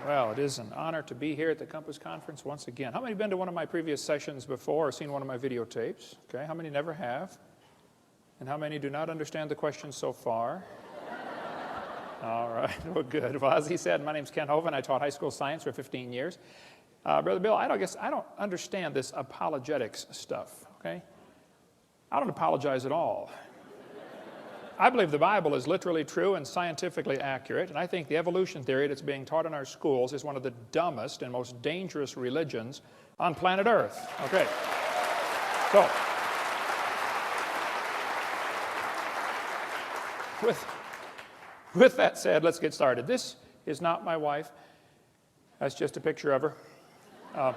Well, it is an honor to be here at the Compass Conference once again. How many have been to one of my previous sessions before or seen one of my videotapes? Okay, how many never have? And how many do not understand the question so far? All right, well, good. Well, as he said, my name's Kent Hovind. I taught high school science for 15 years. Brother Bill, I don't understand this apologetics stuff, okay? I don't apologize at all. I believe the Bible is literally true and scientifically accurate, and I think the evolution theory that's being taught in our schools is one of the dumbest and most dangerous religions on planet Earth. Okay. So, with that said, let's get started. This is not my wife. That's just a picture of her.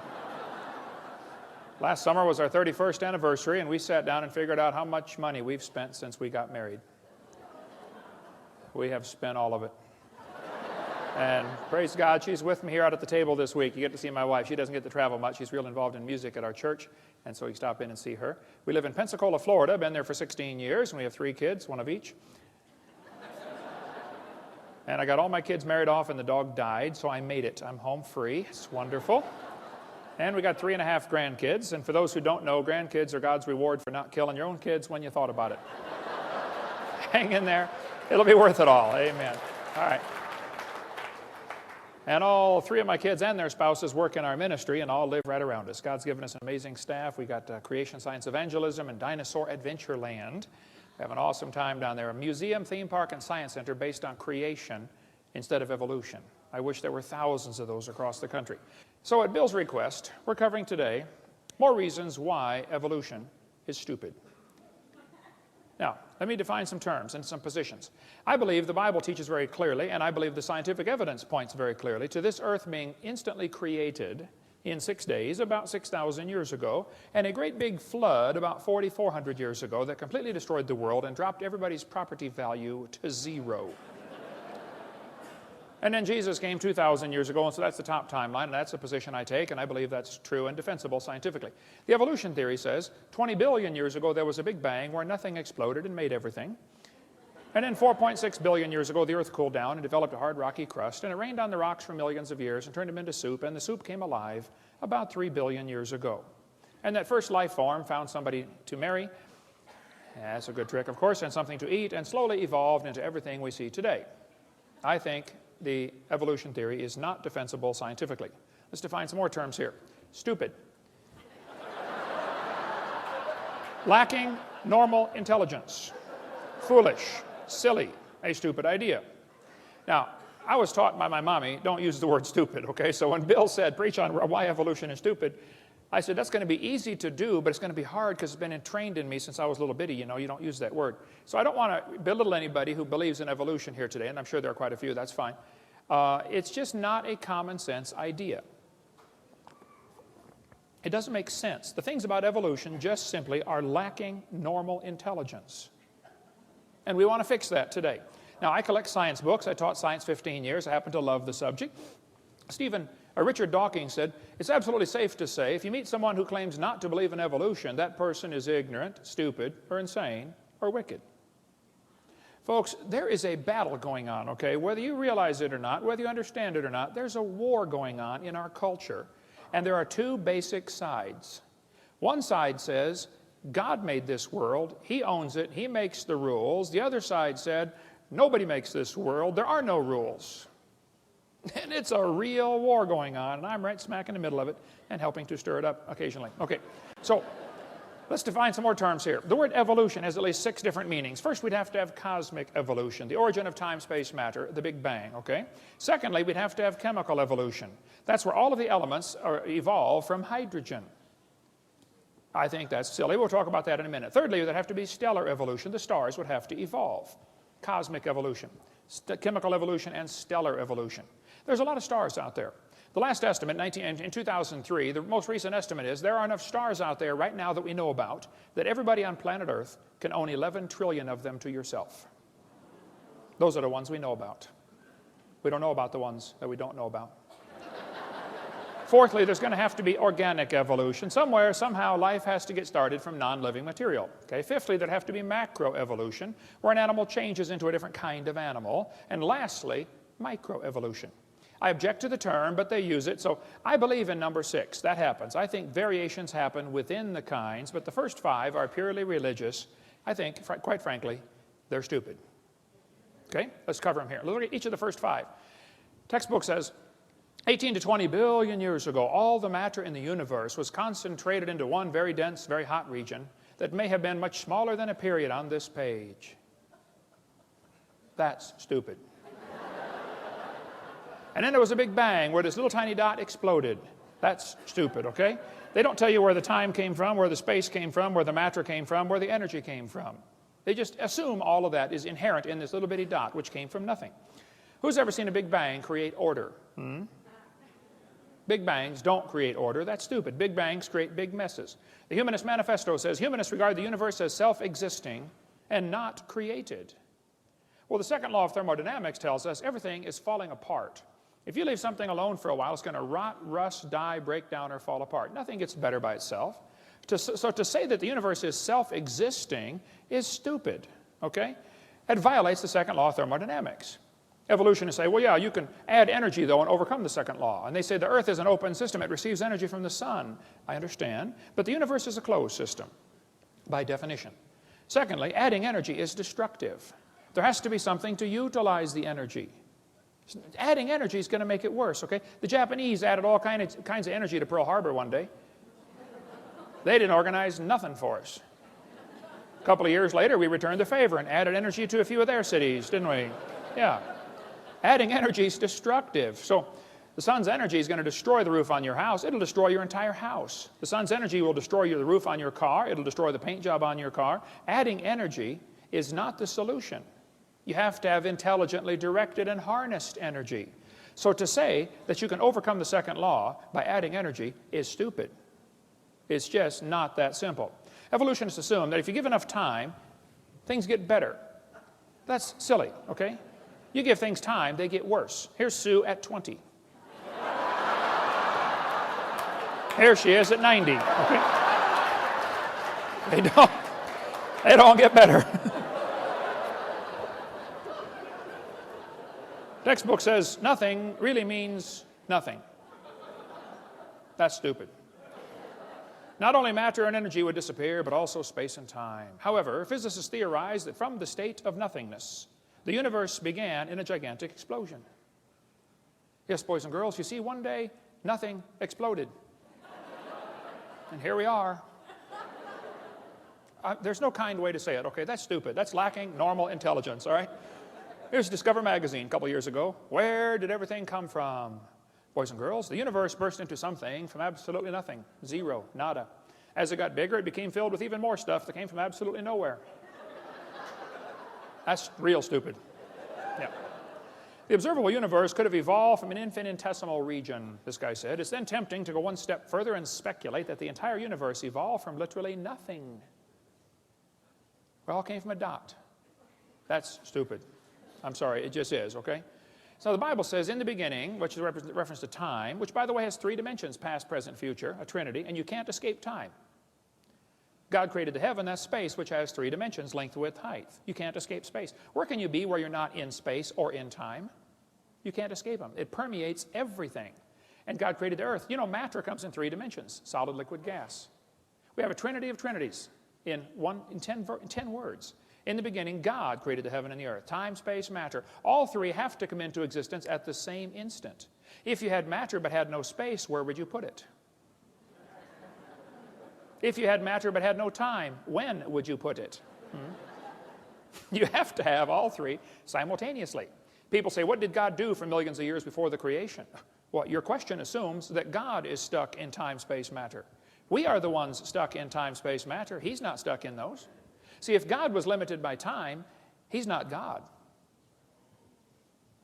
Last summer was our 31st anniversary, and we sat down and figured out how much money we've spent since we got married. We have spent all of it. And praise God, she's with me here out at the table this week. You get to see my wife. She doesn't get to travel much. She's real involved in music at our church, and so you stop in and see her. We live in Pensacola, Florida. Been there for 16 years, and we have 3 kids, one of each. And I got all my kids married off, and the dog died, so I made it. I'm home free. It's wonderful. And we got 3.5 grandkids. And for those who don't know, grandkids are God's reward for not killing your own kids when you thought about it. Hang in there. It'll be worth it all. Amen. All right. And all 3 of my kids and their spouses work in our ministry and all live right around us. God's given us an amazing staff. We got Creation Science Evangelism and Dinosaur Adventure Land. We have an awesome time down there. A museum, theme park, and science center based on creation instead of evolution. I wish there were thousands of those across the country. So at Bill's request, we're covering today more reasons why evolution is stupid. Now, let me define some terms and some positions. I believe the Bible teaches very clearly, and I believe the scientific evidence points very clearly to this earth being instantly created in 6 days about 6,000 years ago, and a great big flood about 4,400 years ago that completely destroyed the world and dropped everybody's property value to 0. And then Jesus came 2,000 years ago, and so that's the top timeline, and that's the position I take, and I believe that's true and defensible scientifically. The evolution theory says 20 billion years ago there was a big bang where nothing exploded and made everything. And then 4.6 billion years ago the earth cooled down and developed a hard rocky crust, and it rained on the rocks for millions of years and turned them into soup, and the soup came alive about 3 billion years ago. And that first life form found somebody to marry. That's a good trick, of course, and something to eat, and slowly evolved into everything we see today. I think the evolution theory is not defensible scientifically. Let's define some more terms here. Stupid. Lacking normal intelligence. Foolish. Silly. A stupid idea. Now, I was taught by my mommy, don't use the word stupid, okay? So when Bill said, preach on why evolution is stupid, I said, that's going to be easy to do, but it's going to be hard because it's been entrained in me since I was a little bitty. You know, you don't use that word. So I don't want to belittle anybody who believes in evolution here today, and I'm sure there are quite a few. That's fine. It's just not a common sense idea. It doesn't make sense. The things about evolution just simply are lacking normal intelligence. And we want to fix that today. Now, I collect science books. I taught science 15 years. I happen to love the subject. Richard Dawkins said, it's absolutely safe to say if you meet someone who claims not to believe in evolution, that person is ignorant, stupid, or insane, or wicked. Folks, there is a battle going on, okay? Whether you realize it or not, whether you understand it or not, there's a war going on in our culture. And there are 2 basic sides. One side says, God made this world, He owns it, He makes the rules. The other side said, nobody makes this world, there are no rules. And it's a real war going on, and I'm right smack in the middle of it and helping to stir it up occasionally. Okay, so let's define some more terms here. The word evolution has at least 6 different meanings. First, we'd have to have cosmic evolution, the origin of time, space, matter, the Big Bang, okay? Secondly, we'd have to have chemical evolution. That's where all of the elements evolve from hydrogen. I think that's silly. We'll talk about that in a minute. Thirdly, there'd have to be stellar evolution. The stars would have to evolve. Cosmic evolution, chemical evolution, and stellar evolution. There's a lot of stars out there. The last estimate, in 2003, the most recent estimate is there are enough stars out there right now that we know about that everybody on planet Earth can own 11 trillion of them to yourself. Those are the ones we know about. We don't know about the ones that we don't know about. Fourthly, there's going to have to be organic evolution. Somewhere, somehow, life has to get started from non-living material. Okay? Fifthly, there'd have to be macroevolution, where an animal changes into a different kind of animal. And lastly, microevolution. I object to the term, but they use it. So I believe in number 6. That happens. I think variations happen within the kinds, but the first 5 are purely religious. I think, quite frankly, they're stupid. Okay? Let's cover them here. Look at each of the first 5. Textbook says, 18 to 20 billion years ago, all the matter in the universe was concentrated into one very dense, very hot region that may have been much smaller than a period on this page. That's stupid. And then there was a big bang where this little tiny dot exploded. That's stupid, okay? They don't tell you where the time came from, where the space came from, where the matter came from, where the energy came from. They just assume all of that is inherent in this little bitty dot, which came from nothing. Who's ever seen a big bang create order? Big bangs don't create order. That's stupid. Big bangs create big messes. The Humanist Manifesto says humanists regard the universe as self-existing and not created. Well, the second law of thermodynamics tells us everything is falling apart. If you leave something alone for a while, it's going to rot, rust, die, break down, or fall apart. Nothing gets better by itself. So to say that the universe is self-existing is stupid, okay? It violates the second law of thermodynamics. Evolutionists say, well, yeah, you can add energy, though, and overcome the second law. And they say the Earth is an open system. It receives energy from the sun. I understand. But the universe is a closed system, by definition. Secondly, adding energy is destructive. There has to be something to utilize the energy. Adding energy is going to make it worse, okay? The Japanese added all kinds of energy to Pearl Harbor one day. They didn't organize nothing for us. A couple of years later, we returned the favor and added energy to a few of their cities, didn't we? Yeah. Adding energy is destructive. So the sun's energy is going to destroy the roof on your house. It'll destroy your entire house. The sun's energy will destroy the roof on your car. It'll destroy the paint job on your car. Adding energy is not the solution. You have to have intelligently directed and harnessed energy. So to say that you can overcome the second law by adding energy is stupid. It's just not that simple. Evolutionists assume that if you give enough time, things get better. That's silly, okay? You give things time, they get worse. Here's Sue at 20. Here she is at 90, okay? They don't get better. Textbook says nothing really means nothing. That's stupid. Not only matter and energy would disappear, but also space and time. However, physicists theorize that from the state of nothingness, the universe began in a gigantic explosion. Yes, boys and girls, you see, one day, nothing exploded. And here we are. There's no kind way to say it, okay? That's stupid. That's lacking normal intelligence, all right? Here's Discover magazine a couple years ago. Where did everything come from? Boys and girls, the universe burst into something from absolutely nothing. Zero, nada. As it got bigger, it became filled with even more stuff that came from absolutely nowhere. That's real stupid. Yeah. The observable universe could have evolved from an infinitesimal region, this guy said. It's then tempting to go one step further and speculate that the entire universe evolved from literally nothing. It all came from a dot. That's stupid. I'm sorry, it just is, okay? So the Bible says, in the beginning, which is a reference to time, which, by the way, has 3 dimensions, past, present, future, a trinity, and you can't escape time. God created the heaven, that's space, which has 3 dimensions, length, width, height. You can't escape space. Where can you be where you're not in space or in time? You can't escape them. It permeates everything. And God created the earth. You know, matter comes in 3 dimensions, solid, liquid, gas. We have a trinity of trinities in 10 words. In the beginning, God created the heaven and the earth. Time, space, matter. All 3 have to come into existence at the same instant. If you had matter but had no space, where would you put it? If you had matter but had no time, when would you put it? You have to have all 3 simultaneously. People say, what did God do for millions of years before the creation? Well, your question assumes that God is stuck in time, space, matter. We are the ones stuck in time, space, matter. He's not stuck in those. See, if God was limited by time, He's not God.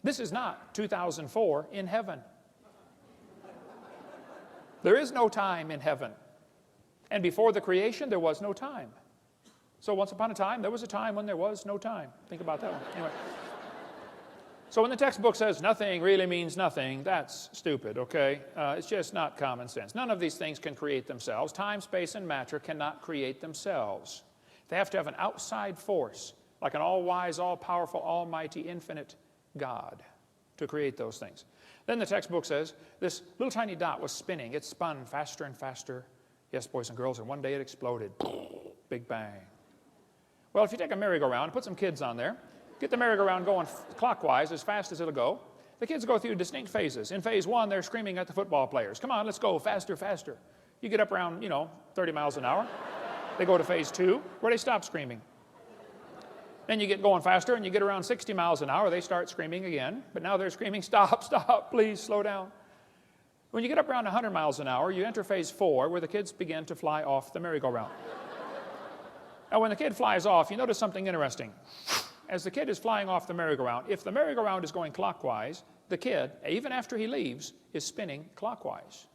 This is not 2004 in heaven. There is no time in heaven. And before the creation, there was no time. So once upon a time, there was a time when there was no time. Think about that one. Anyway. So when the textbook says nothing really means nothing, that's stupid, okay? It's just not common sense. None of these things can create themselves. Time, space, and matter cannot create themselves. They have to have an outside force, like an all-wise, all-powerful, almighty, infinite God. to create those things. Then the textbook says this little tiny dot was spinning. It spun faster and faster. Yes, boys and girls, and one day it exploded. Big bang. Well, if you take a merry-go-round and put some kids on there, get the merry-go-round going clockwise as fast as it'll go, the kids go through distinct phases. In phase one, they're screaming at the football players. Come on, let's go, faster, faster. You get up around, 30 miles an hour. They go to phase two, where they stop screaming. Then you get going faster, and you get around 60 miles an hour, they start screaming again. But now they're screaming, stop, stop, please, slow down. When you get up around 100 miles an hour, you enter phase four, where the kids begin to fly off the merry-go-round. Now, when the kid flies off, you notice something interesting. As the kid is flying off the merry-go-round, if the merry-go-round is going clockwise, the kid, even after he leaves, is spinning clockwise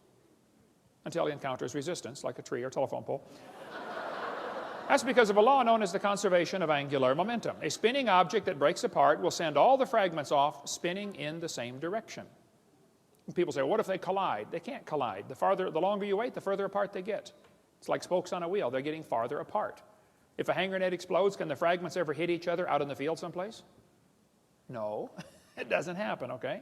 until he encounters resistance, like a tree or telephone pole. That's because of a law known as the conservation of angular momentum. A spinning object that breaks apart will send all the fragments off spinning in the same direction. And people say, well, what if they collide? They can't collide. The longer you wait, the further apart they get. It's like spokes on a wheel. They're getting farther apart. If a hand grenade explodes, can the fragments ever hit each other out in the field someplace? No, it doesn't happen, okay?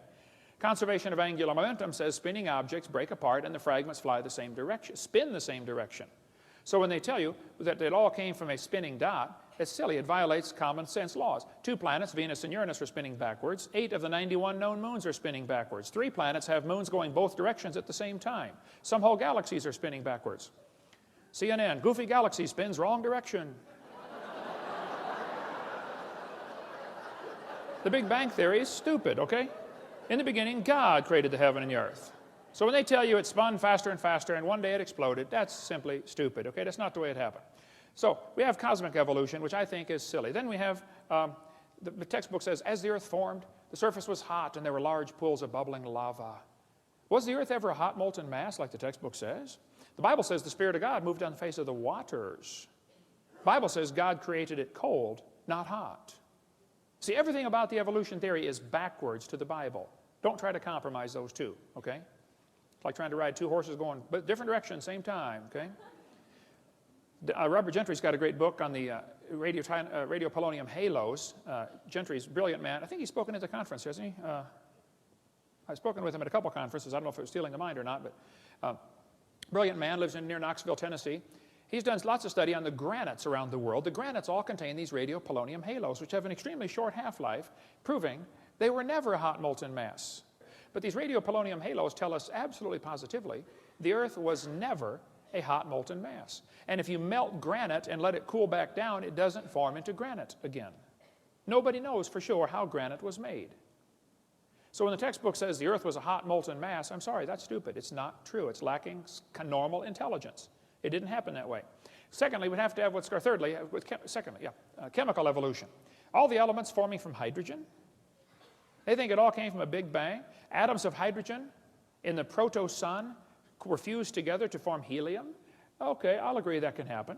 Conservation of angular momentum says spinning objects break apart and the fragments fly the same direction, spin the same direction. So when they tell you that it all came from a spinning dot, it's silly. It violates common sense laws. 2 planets, Venus and Uranus, are spinning backwards. 8 of the 91 known moons are spinning backwards. 3 planets have moons going both directions at the same time. Some whole galaxies are spinning backwards. CNN, goofy galaxy spins wrong direction. The Big Bang Theory is stupid, okay? In the beginning, God created the heaven and the earth. So when they tell you it spun faster and faster and one day it exploded, that's simply stupid, okay? That's not the way it happened. So we have cosmic evolution, which I think is silly. Then we have, the textbook says, as the earth formed, the surface was hot and there were large pools of bubbling lava. Was the earth ever a hot molten mass like the textbook says? The Bible says the Spirit of God moved on the face of the waters. The Bible says God created it cold, not hot. See, everything about the evolution theory is backwards to the Bible. Don't try to compromise those two, okay? It's like trying to ride 2 horses going different directions, same time, okay? Robert Gentry's got a great book on the radio polonium halos. Gentry's a brilliant man. I think he's spoken at the conference, hasn't he? I've spoken with him at a couple conferences. I don't know if it was stealing the mind or not, but brilliant man, lives near Knoxville, Tennessee. He's done lots of study on the granites around the world. The granites all contain these radiopolonium halos, which have an extremely short half-life, proving they were never a hot molten mass. But these radiopolonium halos tell us absolutely positively the Earth was never a hot molten mass. And if you melt granite and let it cool back down, it doesn't form into granite again. Nobody knows for sure how granite was made. So when the textbook says the Earth was a hot molten mass, I'm sorry, that's stupid. It's not true. It's lacking normal intelligence. It didn't happen that way. Secondly, we'd have to have chemical evolution. All the elements forming from hydrogen. They think it all came from a big bang. Atoms of hydrogen in the proto-sun were fused together to form helium. Okay, I'll agree that can happen.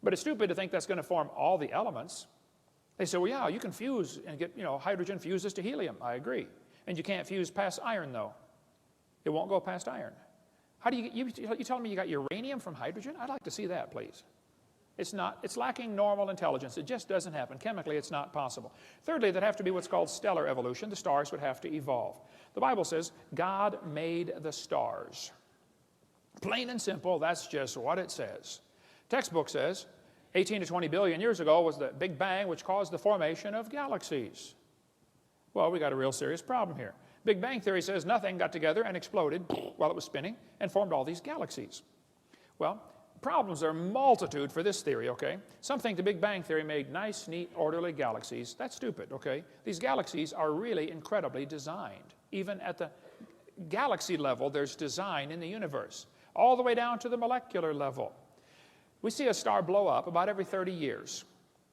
But it's stupid to think that's going to form all the elements. They say, well, yeah, you can fuse and get, hydrogen fuses to helium. I agree. And you can't fuse past iron, though. It won't go past iron. How do you telling me you got uranium from hydrogen? I'd like to see that, please. It's lacking normal intelligence. It just doesn't happen. Chemically, it's not possible. Thirdly, there'd have to be what's called stellar evolution. The stars would have to evolve. The Bible says God made the stars. Plain and simple, that's just what it says. Textbook says 18 to 20 billion years ago was the Big Bang, which caused the formation of galaxies. Well, we got a real serious problem here. Big Bang theory says nothing got together and exploded while it was spinning and formed all these galaxies. Well, problems are a multitude for this theory, okay? Some think the Big Bang theory made nice, neat, orderly galaxies. That's stupid, okay? These galaxies are really incredibly designed. Even at the galaxy level, there's design in the universe, all the way down to the molecular level. We see a star blow up about every 30 years.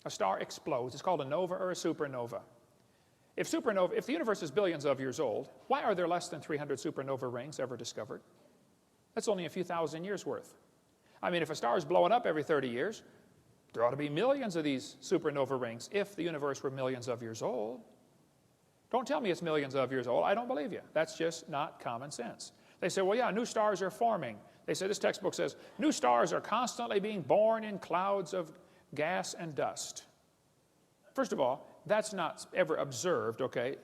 A star explodes. It's called a nova or a supernova. If the universe is billions of years old, why are there less than 300 supernova rings ever discovered? That's only a few thousand years worth. I mean, if a star is blowing up every 30 years, there ought to be millions of these supernova rings if the universe were millions of years old. Don't tell me it's millions of years old. I don't believe you. That's just not common sense. They say, well, yeah, new stars are forming. They say, this textbook says, new stars are constantly being born in clouds of gas and dust. First of all, that's not ever observed, okay?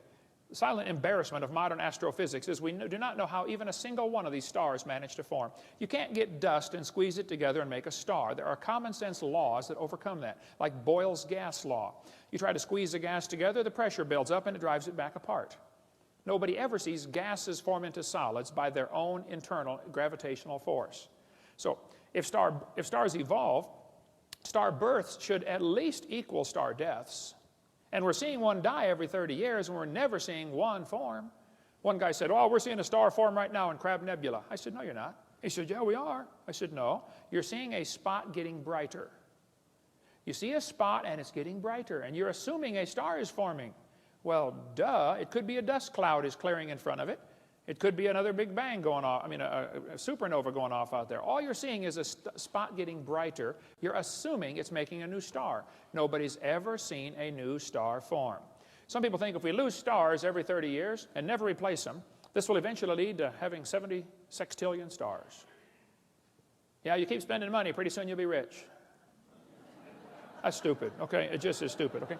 silent embarrassment of modern astrophysics is we do not know how even a single one of these stars managed to form. You can't get dust and squeeze it together and make a star. There are common sense laws that overcome that, like Boyle's gas law. You try to squeeze the gas together, the pressure builds up and it drives it back apart. Nobody ever sees gases form into solids by their own internal gravitational force. So if stars evolve, star births should at least equal star deaths. And we're seeing one die every 30 years, and we're never seeing one form. One guy said, oh, we're seeing a star form right now in Crab Nebula. I said, no, you're not. He said, yeah, we are. I said, no, you're seeing a spot getting brighter. You see a spot, and it's getting brighter, and you're assuming a star is forming. Well, duh, it could be a dust cloud is clearing in front of it. It could be another Big Bang going off, a supernova going off out there. All you're seeing is a spot getting brighter. You're assuming it's making a new star. Nobody's ever seen a new star form. Some people think if we lose stars every 30 years and never replace them, this will eventually lead to having 70 sextillion stars. Yeah, you keep spending money, pretty soon you'll be rich. That's stupid, okay? It just is stupid, okay?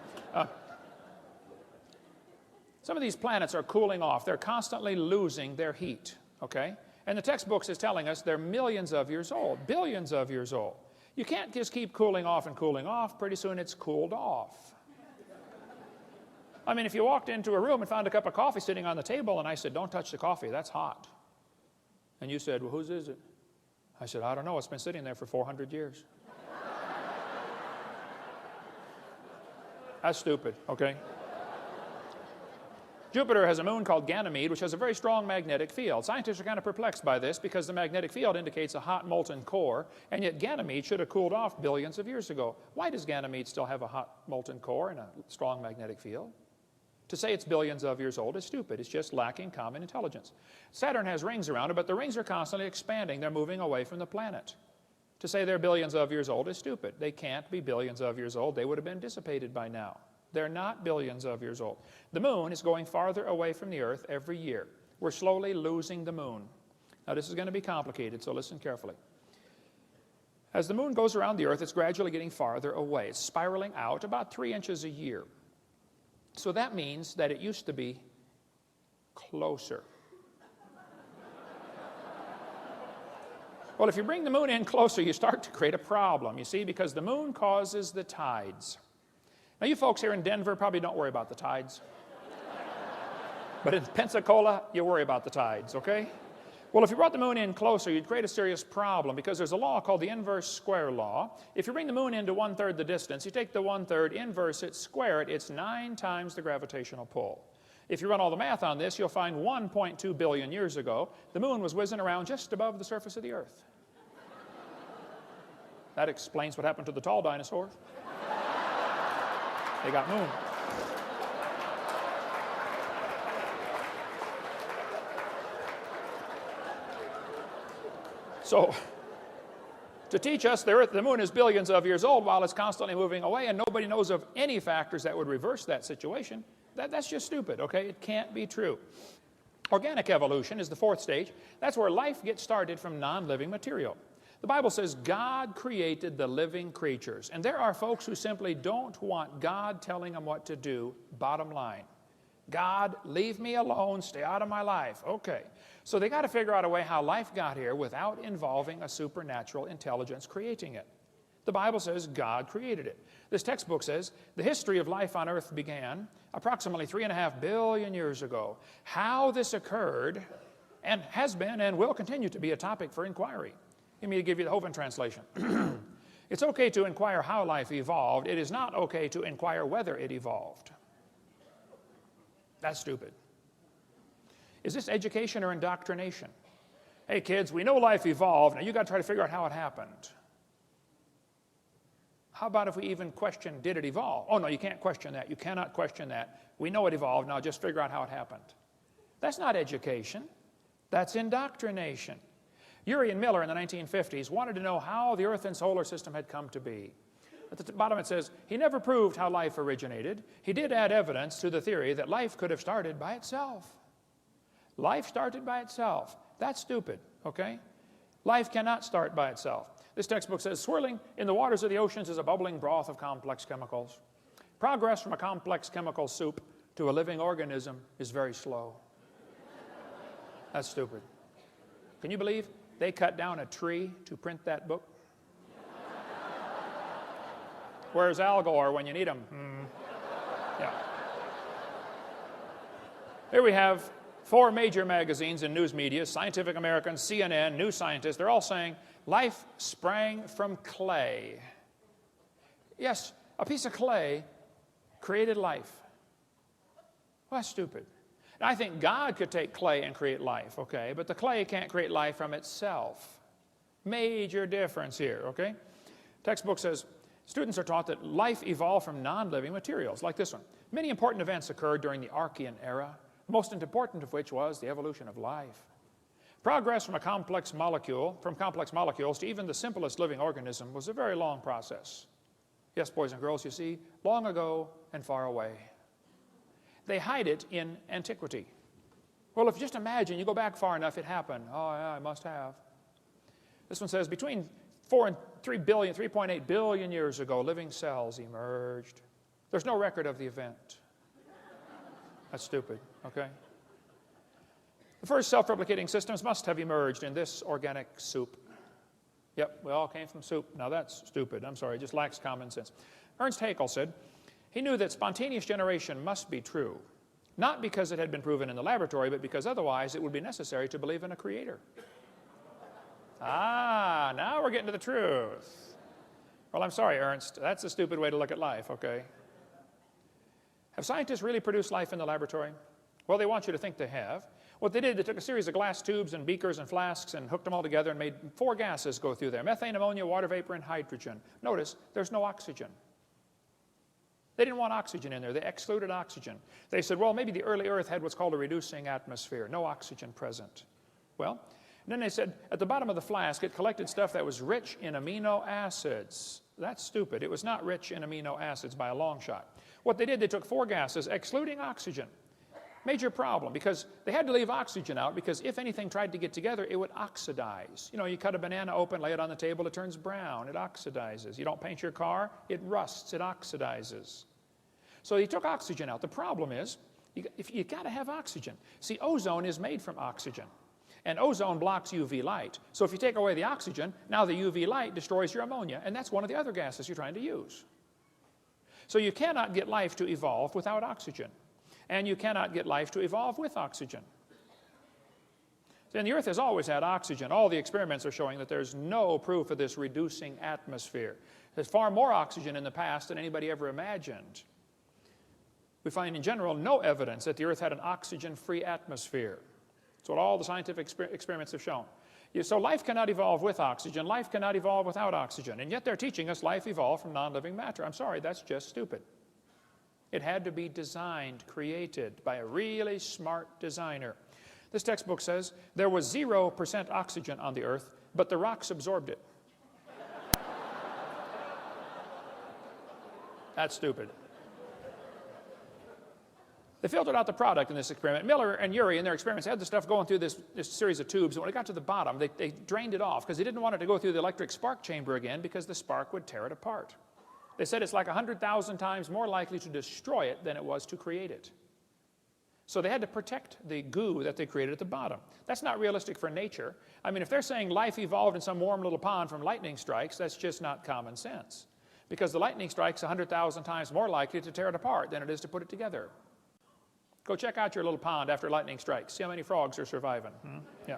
Some of these planets are cooling off. They're constantly losing their heat, okay? And the textbooks is telling us they're millions of years old, billions of years old. You can't just keep cooling off and cooling off. Pretty soon it's cooled off. I mean, if you walked into a room and found a cup of coffee sitting on the table and I said, don't touch the coffee, that's hot. And you said, well, whose is it? I said, I don't know, it's been sitting there for 400 years. That's stupid, okay? Jupiter has a moon called Ganymede, which has a very strong magnetic field. Scientists are kind of perplexed by this because the magnetic field indicates a hot molten core, and yet Ganymede should have cooled off billions of years ago. Why does Ganymede still have a hot molten core and a strong magnetic field? To say it's billions of years old is stupid. It's just lacking common intelligence. Saturn has rings around it, but the rings are constantly expanding. They're moving away from the planet. To say they're billions of years old is stupid. They can't be billions of years old. They would have been dissipated by now. They're not billions of years old. The moon is going farther away from the earth every year. We're slowly losing the moon. Now this is going to be complicated, so listen carefully. As the moon goes around the earth, it's gradually getting farther away. It's spiraling out about 3 inches a year. So that means that it used to be closer. Well, if you bring the moon in closer, you start to create a problem, you see, because the moon causes the tides. Now, you folks here in Denver probably don't worry about the tides. But in Pensacola, you worry about the tides, okay? Well, if you brought the moon in closer, you'd create a serious problem because there's a law called the inverse square law. If you bring the moon into 1/3 the distance, you take the 1/3, inverse it, square it, it's 9 times the gravitational pull. If you run all the math on this, you'll find 1.2 billion years ago, the moon was whizzing around just above the surface of the earth. That explains what happened to the tall dinosaurs. They got moon. So, to teach us the moon is billions of years old while it's constantly moving away and nobody knows of any factors that would reverse that situation, that's just stupid, okay? It can't be true. Organic evolution is the 4th stage. That's where life gets started from non-living material. The Bible says God created the living creatures. And there are folks who simply don't want God telling them what to do, bottom line. God, leave me alone, stay out of my life. Okay. So they got to figure out a way how life got here without involving a supernatural intelligence creating it. The Bible says God created it. This textbook says the history of life on earth began approximately 3.5 billion years ago. How this occurred and has been and will continue to be a topic for inquiry. Let me give you the Hovind translation. It's okay to inquire how life evolved. It is not okay to inquire whether it evolved. That's stupid. Is this education or indoctrination? Hey kids, we know life evolved. Now you got to try to figure out how it happened. How about if we even question, did it evolve? Oh no, you can't question that. You cannot question that. We know it evolved. Now just figure out how it happened. That's not education. That's indoctrination. Urey and Miller in the 1950s wanted to know how the Earth and solar system had come to be. At the bottom it says, he never proved how life originated. He did add evidence to the theory that life could have started by itself. Life started by itself. That's stupid, okay? Life cannot start by itself. This textbook says, swirling in the waters of the oceans is a bubbling broth of complex chemicals. Progress from a complex chemical soup to a living organism is very slow. That's stupid. Can you believe they cut down a tree to print that book? Where's Al Gore when you need him? Yeah. Here we have 4 major magazines and news media, Scientific American, CNN, New Scientist. They're all saying life sprang from clay. Yes, a piece of clay created life. Well, that's stupid. Now, I think God could take clay and create life, okay? But the clay can't create life from itself. Major difference here, okay? Textbook says, students are taught that life evolved from non-living materials, like this one. Many important events occurred during the Archean era, the most important of which was the evolution of life. Progress from complex molecules to even the simplest living organism was a very long process. Yes, boys and girls, you see, long ago and far away. They hide it in antiquity. Well, if you just imagine, you go back far enough, it happened. Oh, yeah, I must have. This one says, between 4 and 3.8 billion years ago, living cells emerged. There's no record of the event. That's stupid, okay? The first self-replicating systems must have emerged in this organic soup. Yep, we all came from soup. Now that's stupid. I'm sorry, it just lacks common sense. Ernst Haeckel said, he knew that spontaneous generation must be true, not because it had been proven in the laboratory, but because otherwise it would be necessary to believe in a creator. Ah, now we're getting to the truth. Well, I'm sorry, Ernst. That's a stupid way to look at life, okay? Have scientists really produced life in the laboratory? Well, they want you to think they have. What they did, they took a series of glass tubes and beakers and flasks and hooked them all together and made 4 gases go through there: methane, ammonia, water vapor, and hydrogen. Notice, there's no oxygen. They didn't want oxygen in there. They excluded oxygen. They said, well, maybe the early Earth had what's called a reducing atmosphere, no oxygen present. Well, and then they said, at the bottom of the flask, it collected stuff that was rich in amino acids. That's stupid. It was not rich in amino acids by a long shot. What they did, they took 4 gases, excluding oxygen. Major problem, because they had to leave oxygen out, because if anything tried to get together, it would oxidize. You know, you cut a banana open, lay it on the table, it turns brown, it oxidizes. You don't paint your car, it rusts, it oxidizes. So he took oxygen out. The problem is, you got to have oxygen. See, ozone is made from oxygen, and ozone blocks UV light. So if you take away the oxygen, now the UV light destroys your ammonia, and that's one of the other gases you're trying to use. So you cannot get life to evolve without oxygen. And you cannot get life to evolve with oxygen. And the Earth has always had oxygen. All the experiments are showing that there's no proof of this reducing atmosphere. There's far more oxygen in the past than anybody ever imagined. We find in general no evidence that the Earth had an oxygen-free atmosphere. That's what all the scientific experiments have shown. So life cannot evolve with oxygen. Life cannot evolve without oxygen. And yet they're teaching us life evolved from non-living matter. I'm sorry, that's just stupid. It had to be designed, created by a really smart designer. This textbook says there was 0% oxygen on the Earth, but the rocks absorbed it. That's stupid. They filtered out the product in this experiment. Miller and Urey in their experiments had the stuff going through this series of tubes, and when it got to the bottom, they drained it off because they didn't want it to go through the electric spark chamber again because the spark would tear it apart. They said it's like 100,000 times more likely to destroy it than it was to create it. So they had to protect the goo that they created at the bottom. That's not realistic for nature. I mean, if they're saying life evolved in some warm little pond from lightning strikes, that's just not common sense. Because the lightning strike's 100,000 times more likely to tear it apart than it is to put it together. Go check out your little pond after lightning strikes. See how many frogs are surviving. Yeah.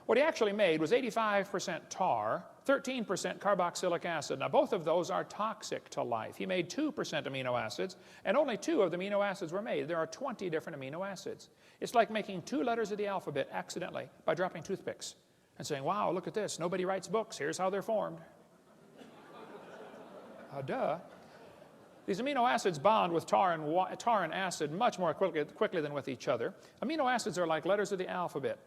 What he actually made was 85% tar, 13% carboxylic acid. Now, both of those are toxic to life. He made 2% amino acids, and only 2 of the amino acids were made. There are 20 different amino acids. It's like making 2 letters of the alphabet accidentally by dropping toothpicks and saying, wow, look at this. Nobody writes books. Here's how they're formed. Duh. These amino acids bond with tar and acid much more quickly than with each other. Amino acids are like letters of the alphabet.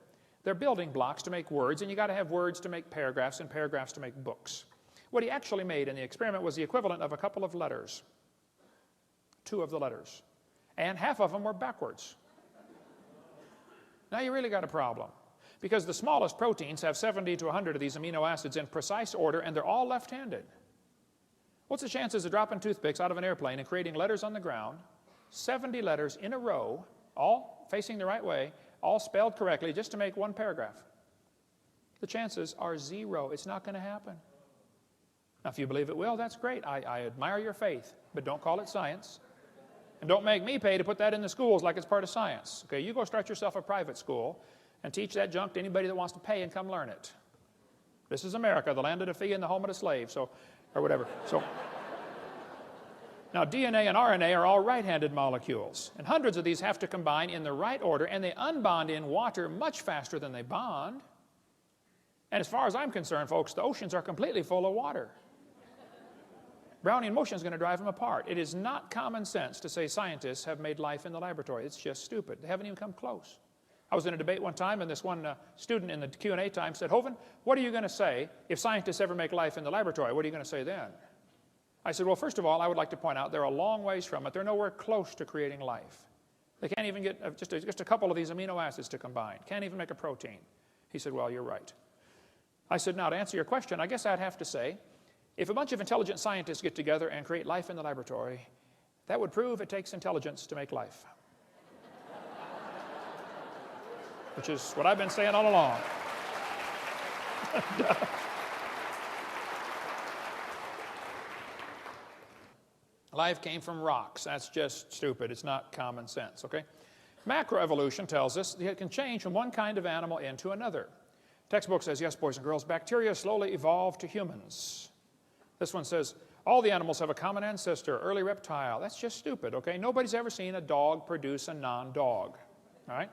They're building blocks to make words, and you got to have words to make paragraphs and paragraphs to make books. What he actually made in the experiment was the equivalent of a couple of letters. 2 of the letters. And half of them were backwards. Now you really got a problem. Because the smallest proteins have 70 to 100 of these amino acids in precise order, and they're all left-handed. What's the chances of dropping toothpicks out of an airplane and creating letters on the ground 70 letters in a row, all facing the right way, all spelled correctly, just to make one paragraph. The chances are 0. It's not going to happen. Now, if you believe it will, that's great. I admire your faith, but don't call it science. And don't make me pay to put that in the schools like it's part of science. Okay, you go start yourself a private school and teach that junk to anybody that wants to pay and come learn it. This is America, the land of the free and the home of the slave, or whatever. Now, DNA and RNA are all right-handed molecules, and hundreds of these have to combine in the right order, and they unbond in water much faster than they bond. And as far as I'm concerned, folks, the oceans are completely full of water. Brownian motion is going to drive them apart. It is not common sense to say scientists have made life in the laboratory. It's just stupid. They haven't even come close. I was in a debate one time, and this one student in the Q&A time said, Hovind, what are you going to say if scientists ever make life in the laboratory? What are you going to say then? I said, well, first of all, I would like to point out they're a long ways from it. They're nowhere close to creating life. They can't even get just a couple of these amino acids to combine. Can't even make a protein. He said, well, you're right. I said, now, to answer your question, I guess I'd have to say, if a bunch of intelligent scientists get together and create life in the laboratory, that would prove it takes intelligence to make life. Which is what I've been saying all along. Life came from rocks. That's just stupid. It's not common sense, okay? Macroevolution tells us that it can change from one kind of animal into another. Textbook says, yes, boys and girls, bacteria slowly evolved to humans. This one says, all the animals have a common ancestor, early reptile. That's just stupid, okay? Nobody's ever seen a dog produce a non-dog, all right?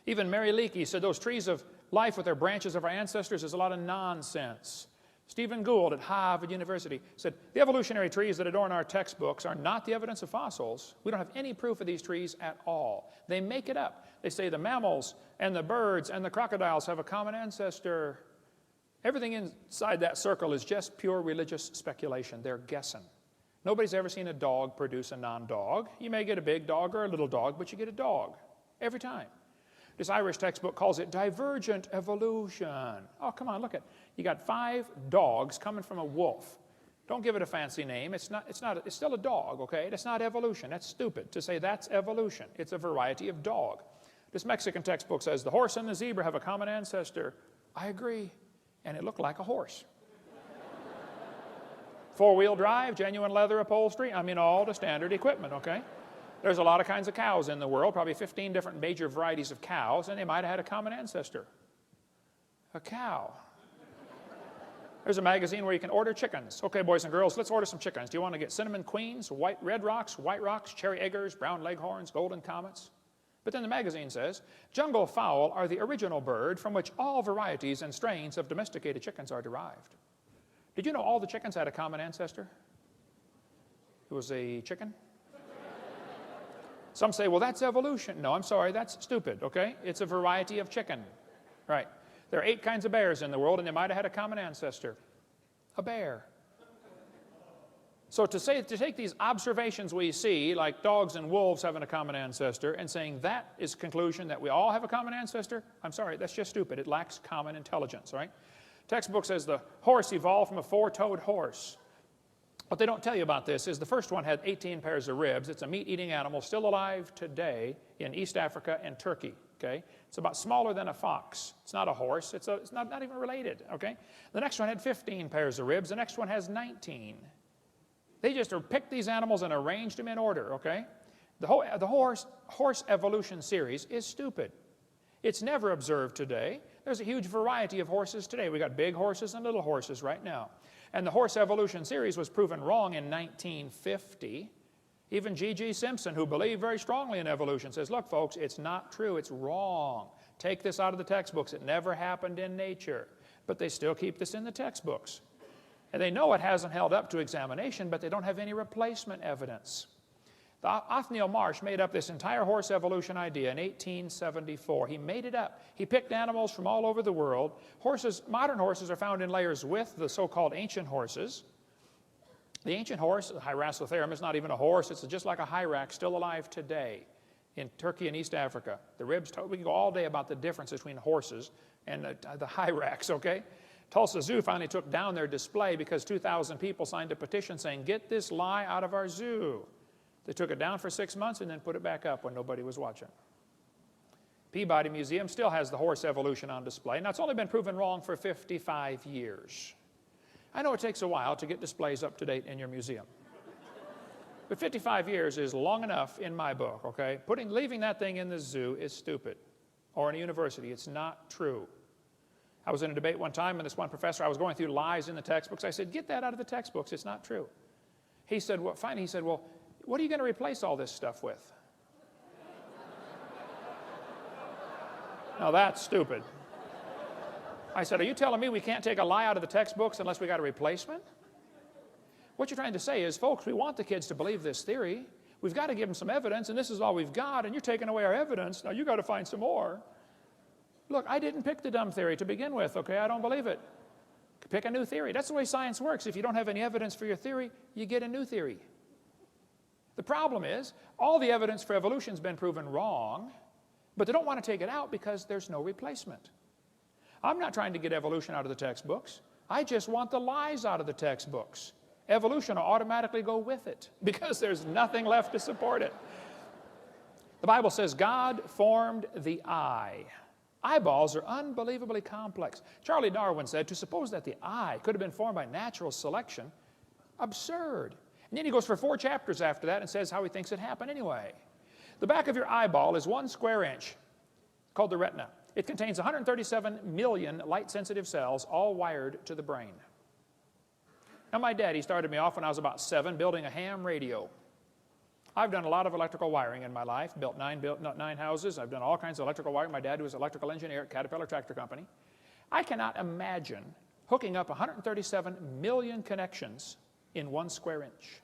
Even Mary Leakey said those trees of life with their branches of our ancestors is a lot of nonsense. Stephen Gould at Harvard University said, the evolutionary trees that adorn our textbooks are not the evidence of fossils. We don't have any proof of these trees at all. They make it up. They say the mammals and the birds and the crocodiles have a common ancestor. Everything inside that circle is just pure religious speculation. They're guessing. Nobody's ever seen a dog produce a non-dog. You may get a big dog or a little dog, but you get a dog every time. This Irish textbook calls it divergent evolution. Oh, come on, look at it. You got 5 dogs coming from a wolf. Don't give it a fancy name. It's still a dog, okay? That's not evolution. That's stupid to say that's evolution. It's a variety of dog. This Mexican textbook says the horse and the zebra have a common ancestor. I agree. And it looked like a horse. 4-wheel drive, genuine leather upholstery. I mean, all the standard equipment, okay? There's a lot of kinds of cows in the world, probably 15 different major varieties of cows, and they might have had a common ancestor. A cow. There's a magazine where you can order chickens. Okay, boys and girls, let's order some chickens. Do you want to get cinnamon queens, red rocks, white rocks, cherry eggers, brown leghorns, golden comets? But then the magazine says, jungle fowl are the original bird from which all varieties and strains of domesticated chickens are derived. Did you know all the chickens had a common ancestor? It was a chicken. Some say, well, that's evolution. No, I'm sorry, that's stupid, okay? It's a variety of chicken, right? There are 8 kinds of bears in the world, and they might have had a common ancestor. A bear. So to take these observations we see, like dogs and wolves having a common ancestor, and saying that is conclusion that we all have a common ancestor, I'm sorry, that's just stupid. It lacks common intelligence, right? Textbook says the horse evolved from a 4-toed horse. What they don't tell you about this is the first one had 18 pairs of ribs. It's a meat-eating animal still alive today in East Africa and Turkey, okay? It's about smaller than a fox. It's not a horse. It's not even related, okay? The next one had 15 pairs of ribs. The next one has 19. They just picked these animals and arranged them in order, okay? The horse evolution series is stupid. It's never observed today. There's a huge variety of horses today. We got big horses and little horses right now. And the horse evolution series was proven wrong in 1950. Even G.G. Simpson, who believed very strongly in evolution, says, look, folks, it's not true. It's wrong. Take this out of the textbooks. It never happened in nature. But they still keep this in the textbooks. And they know it hasn't held up to examination, but they don't have any replacement evidence. Othniel Marsh made up this entire horse evolution idea in 1874. He made it up. He picked animals from all over the world. Modern horses are found in layers with the so-called ancient horses. The ancient horse, the Hyracotherum, is not even a horse. It's just like a hyrax, still alive today in Turkey and East Africa. The ribs, we can go all day about the difference between horses and the hyrax, okay? Tulsa Zoo finally took down their display because 2,000 people signed a petition saying, get this lie out of our zoo. They took it down for 6 months and then put it back up when nobody was watching. Peabody Museum still has the horse evolution on display. Now, it's only been proven wrong for 55 years. I know it takes a while to get displays up to date in your museum. But 55 years is long enough in my book, okay? Leaving that thing in the zoo is stupid. Or in a university, it's not true. I was in a debate one time, and this one professor, I was going through lies in the textbooks. I said, get that out of the textbooks. It's not true. He said, well, fine. He said, well, what are you going to replace all this stuff with? Now, that's stupid. I said, are you telling me we can't take a lie out of the textbooks unless we got a replacement? What you're trying to say is, folks, we want the kids to believe this theory. We've got to give them some evidence, and this is all we've got, and you're taking away our evidence. Now, you've got to find some more. Look, I didn't pick the dumb theory to begin with, okay? I don't believe it. Pick a new theory. That's the way science works. If you don't have any evidence for your theory, you get a new theory. The problem is, all the evidence for evolution has been proven wrong, but they don't want to take it out because there's no replacement. I'm not trying to get evolution out of the textbooks. I just want the lies out of the textbooks. Evolution will automatically go with it because there's nothing left to support it. The Bible says God formed the eye. Eyeballs are unbelievably complex. Charlie Darwin said, to suppose that the eye could have been formed by natural selection, absurd. And then he goes for 4 chapters after that and says how he thinks it happened anyway. The back of your eyeball is 1 square inch, called the retina. It contains 137 million light-sensitive cells, all wired to the brain. Now, my daddy started me off when I was about 7 building a ham radio. I've done a lot of electrical wiring in my life, built 9 houses. I've done all kinds of electrical wiring. My dad was an electrical engineer at Caterpillar Tractor Company. I cannot imagine hooking up 137 million connections in 1 square inch.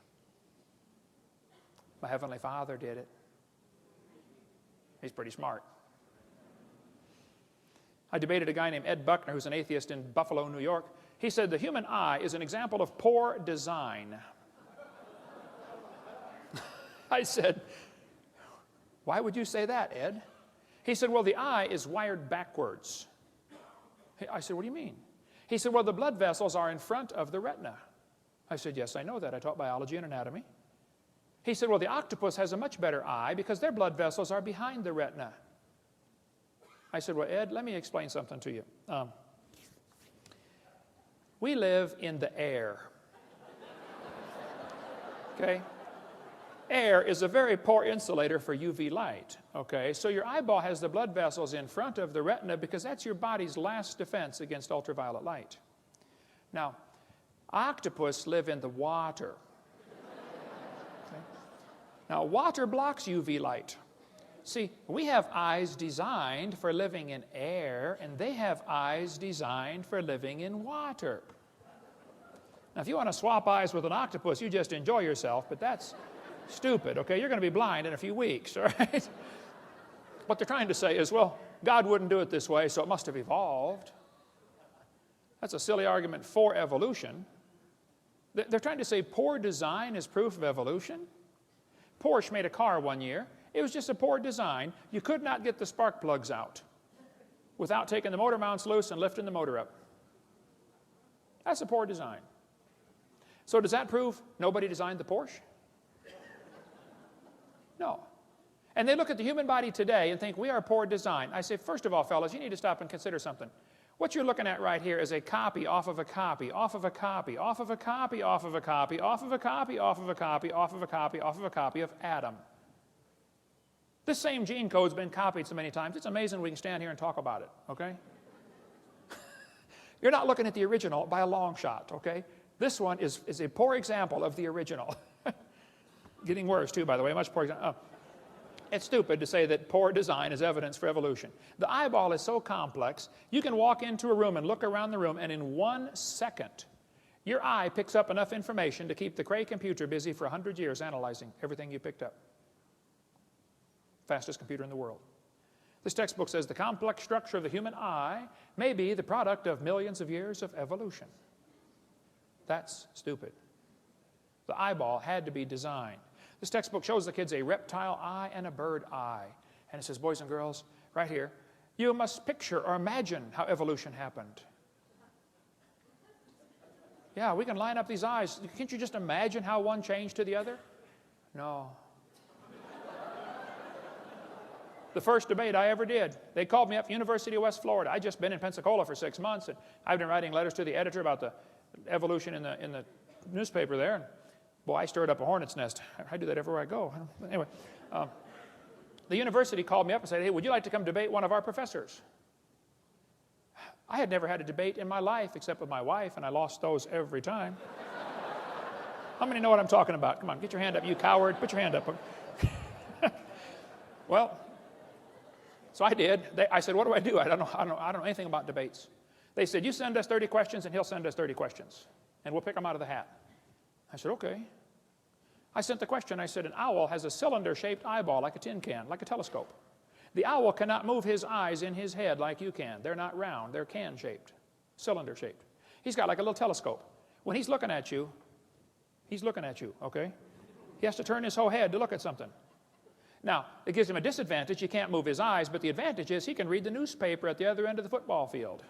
My Heavenly Father did it. He's pretty smart. I debated a guy named Ed Buckner, who's an atheist in Buffalo, New York. He said the human eye is an example of poor design. I said, why would you say that, Ed? He said, well, the eye is wired backwards. I said, what do you mean? He said, well, the blood vessels are in front of the retina. I said, yes, I know that. I taught biology and anatomy. He said, well, the octopus has a much better eye because their blood vessels are behind the retina. I said, well, Ed, let me explain something to you. We live in the air. Okay? Air is a very poor insulator for UV light. Okay? So your eyeball has the blood vessels in front of the retina because that's your body's last defense against ultraviolet light. Now, octopus live in the water. Okay? Now, water blocks UV light. See, we have eyes designed for living in air, and they have eyes designed for living in water. Now, if you want to swap eyes with an octopus, you just enjoy yourself, but that's stupid, okay? You're going to be blind in a few weeks, all right? What they're trying to say is, well, God wouldn't do it this way, so it must have evolved. That's a silly argument for evolution. They're trying to say poor design is proof of evolution. Porsche made a car one year. It was just a poor design. You could not get the spark plugs out without taking the motor mounts loose and lifting the motor up. That's a poor design. So does that prove nobody designed the Porsche? No. And they look at the human body today and think we are a poor design. I say, first of all, fellas, you need to stop and consider something. What you're looking at right here is a copy off of a copy, off of a copy, off of a copy, off of a copy, off of a copy, off of a copy, off of a copy, off of a copy of Adam. This same gene code's been copied so many times, it's amazing we can stand here and talk about it, okay? You're not looking at the original by a long shot, okay? This one is a poor example of the original. Getting worse, too, by the way, much poor example. It's stupid to say that poor design is evidence for evolution. The eyeball is so complex, you can walk into a room and look around the room, and in 1 second, your eye picks up enough information to keep the Cray computer busy for 100 years analyzing everything you picked up. Fastest computer in the world. This textbook says the complex structure of the human eye may be the product of millions of years of evolution. That's stupid. The eyeball had to be designed. This textbook shows the kids a reptile eye and a bird eye. And it says, boys and girls, right here, you must picture or imagine how evolution happened. Yeah, we can line up these eyes. Can't you just imagine how one changed to the other? No, The first debate I ever did. They called me up from University of West Florida. I'd just been in Pensacola for 6 months, and I've been writing letters to the editor about the evolution in the newspaper there. And boy, I stirred up a hornet's nest. I do that everywhere I go. Anyway, the university called me up and said, hey, would you like to come debate one of our professors? I had never had a debate in my life except with my wife, and I lost those every time. How many know what I'm talking about? Come on, get your hand up, you coward. Put your hand up. Well, so I did. I said, what do I do? I don't know anything about debates. They said, you send us 30 questions, and he'll send us 30 questions, and we'll pick them out of the hat. I said, okay. I sent the question. I said, an owl has a cylinder-shaped eyeball like a tin can, like a telescope. The owl cannot move his eyes in his head like you can. They're not round. They're can-shaped, cylinder-shaped. He's got like a little telescope. When he's looking at you, okay? He has to turn his whole head to look at something. Now, it gives him a disadvantage. He can't move his eyes, but the advantage is he can read the newspaper at the other end of the football field.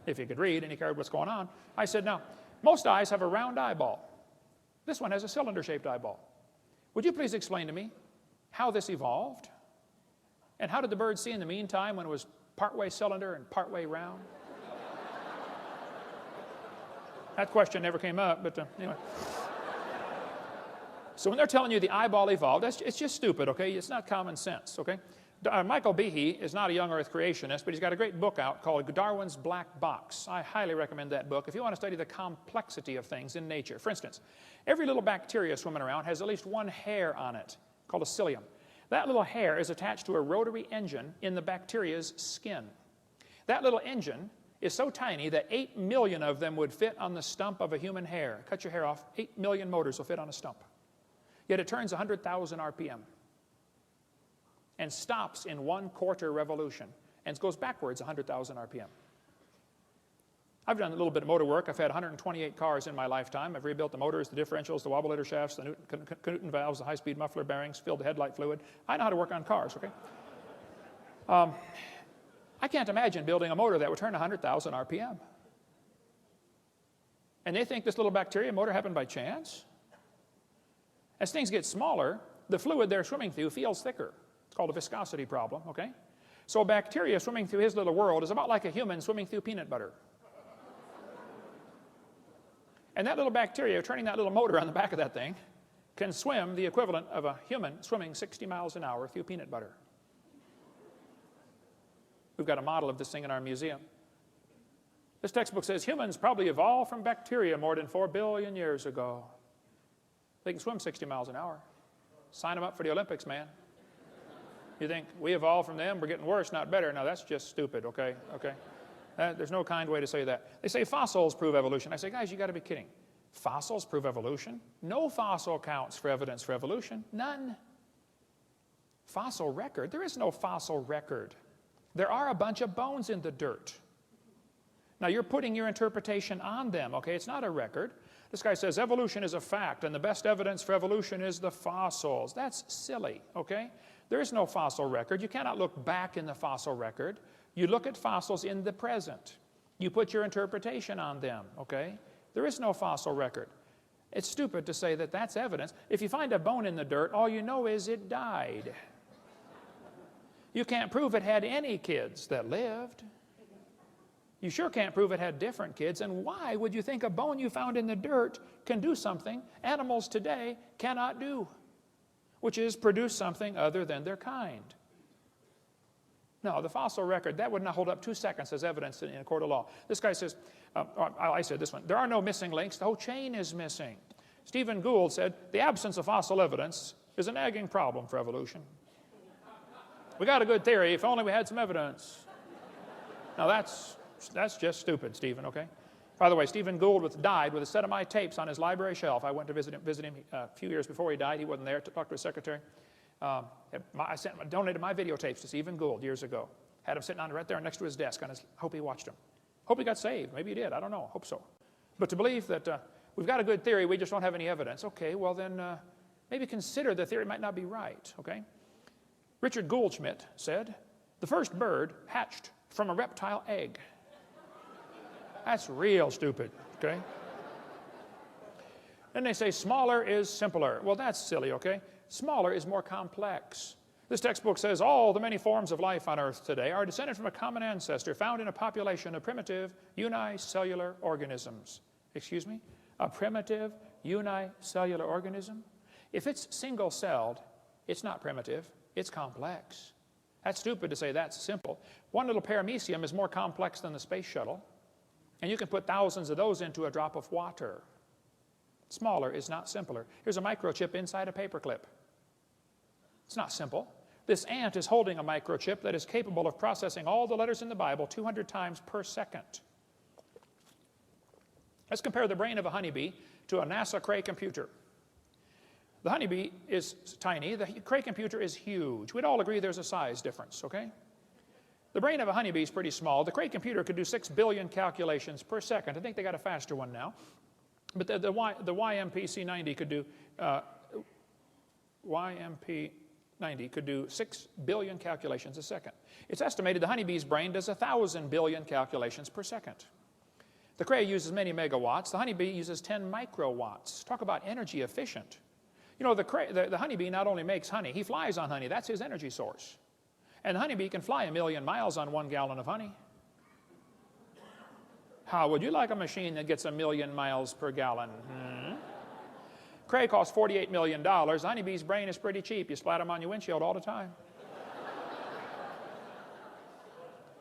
If he could read and he cared what's going on. I said, now, most eyes have a round eyeball. This one has a cylinder-shaped eyeball. Would you please explain to me how this evolved? And how did the bird see in the meantime when it was partway cylinder and partway round? That question never came up, but anyway. So when they're telling you the eyeball evolved, it's just stupid, okay? It's not common sense, okay? Michael Behe is not a young earth creationist, but he's got a great book out called Darwin's Black Box. I highly recommend that book if you want to study the complexity of things in nature. For instance, every little bacteria swimming around has at least one hair on it called a cilium. That little hair is attached to a rotary engine in the bacteria's skin. That little engine is so tiny that 8 million of them would fit on the stump of a human hair. Cut your hair off, 8 million motors will fit on a stump. Yet it turns 100,000 RPM and stops in 1/4 revolution and goes backwards 100,000 RPM. I've done a little bit of motor work. I've had 128 cars in my lifetime. I've rebuilt the motors, the differentials, the wobbleator shafts, the Newton valves, the high-speed muffler bearings, filled the headlight fluid. I know how to work on cars, okay? I can't imagine building a motor that would turn 100,000 RPM. And they think this little bacteria motor happened by chance? As things get smaller, the fluid they're swimming through feels thicker. It's called a viscosity problem, okay? So a bacteria swimming through his little world is about like a human swimming through peanut butter. And that little bacteria, turning that little motor on the back of that thing, can swim the equivalent of a human swimming 60 miles an hour through peanut butter. We've got a model of this thing in our museum. This textbook says humans probably evolved from bacteria more than 4 billion years ago. They can swim 60 miles an hour. Sign them up for the Olympics, man. You think we evolved from them, we're getting worse, not better. No, that's just stupid, okay? Okay. There's no kind way to say that. They say fossils prove evolution. I say, guys, you got to be kidding. Fossils prove evolution? No fossil counts for evidence for evolution. None. Fossil record? There is no fossil record. There are a bunch of bones in the dirt. Now, you're putting your interpretation on them, okay? It's not a record. This guy says evolution is a fact, and the best evidence for evolution is the fossils. That's silly, okay? There is no fossil record. You cannot look back in the fossil record. You look at fossils in the present. You put your interpretation on them, okay? There is no fossil record. It's stupid to say that that's evidence. If you find a bone in the dirt, all you know is it died. You can't prove it had any kids that lived. You sure can't prove it had different kids. And why would you think a bone you found in the dirt can do something animals today cannot do, which is produce something other than their kind? No, the fossil record, that would not hold up 2 seconds as evidence in a court of law. This guy says, I said this one, there are no missing links, the whole chain is missing. Stephen Gould said, the absence of fossil evidence is a nagging problem for evolution. We got a good theory, if only we had some evidence. Now that's just stupid, Stephen, okay? By the way, Stephen Gould died with a set of my tapes on his library shelf. I went to visit him a few years before he died. He wasn't there to talk to his secretary. I donated my videotapes to Stephen Gould years ago. Had him sitting on right there next to his desk. Hope he watched them. Hope he got saved. Maybe he did. I don't know. Hope so. But to believe that we've got a good theory, we just don't have any evidence. Okay, well then maybe consider the theory might not be right, okay? Richard Goldschmidt said, the first bird hatched from a reptile egg. That's real stupid, okay? Then they say smaller is simpler. Well, that's silly, okay? Smaller is more complex. This textbook says all the many forms of life on Earth today are descended from a common ancestor found in a population of primitive unicellular organisms. Excuse me? A primitive unicellular organism? If it's single-celled, it's not primitive, it's complex. That's stupid to say that's simple. One little paramecium is more complex than the space shuttle, and you can put thousands of those into a drop of water. Smaller is not simpler. Here's a microchip inside a paperclip. It's not simple. This ant is holding a microchip that is capable of processing all the letters in the Bible 200 times per second. Let's compare the brain of a honeybee to a NASA Cray computer. The honeybee is tiny. The Cray computer is huge. We'd all agree there's a size difference, okay? The brain of a honeybee is pretty small. The Cray computer could do 6 billion calculations per second. I think they got a faster one now. But the YMP-C90 could do YMP-90 could do 6 billion calculations a second. It's estimated the honeybee's brain does 1,000 billion calculations per second. The Cray uses many megawatts. The honeybee uses 10 microwatts. Talk about energy efficient. You know, the honeybee not only makes honey, he flies on honey. That's his energy source. And the honeybee can fly 1,000,000 miles on 1 gallon of honey. How would you like a machine that gets 1,000,000 miles per gallon? Cray costs $48 million. The honeybee's brain is pretty cheap. You splat them on your windshield all the time.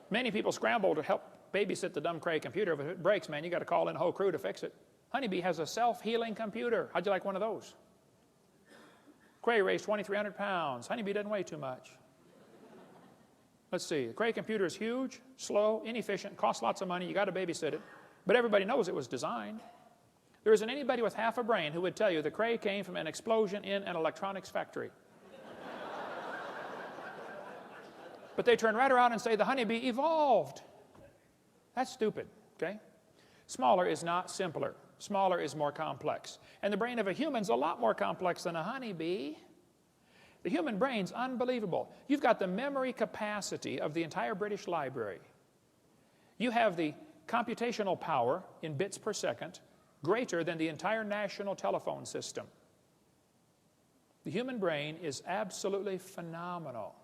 Many people scramble to help babysit the dumb Cray computer. If it breaks, man, you got to call in a whole crew to fix it. Honeybee has a self-healing computer. How'd you like one of those? Cray weighs 2,300 pounds. Honeybee doesn't weigh too much. Let's see. The Cray computer is huge, slow, inefficient, costs lots of money. You got to babysit it. But everybody knows it was designed. There isn't anybody with half a brain who would tell you the Cray came from an explosion in an electronics factory. But they turn right around and say the honeybee evolved. That's stupid, okay? Smaller is not simpler. Smaller is more complex. And the brain of a human's a lot more complex than a honeybee. The human brain's unbelievable. You've got the memory capacity of the entire British Library. You have the computational power in bits per second greater than the entire national telephone system. The human brain is absolutely phenomenal.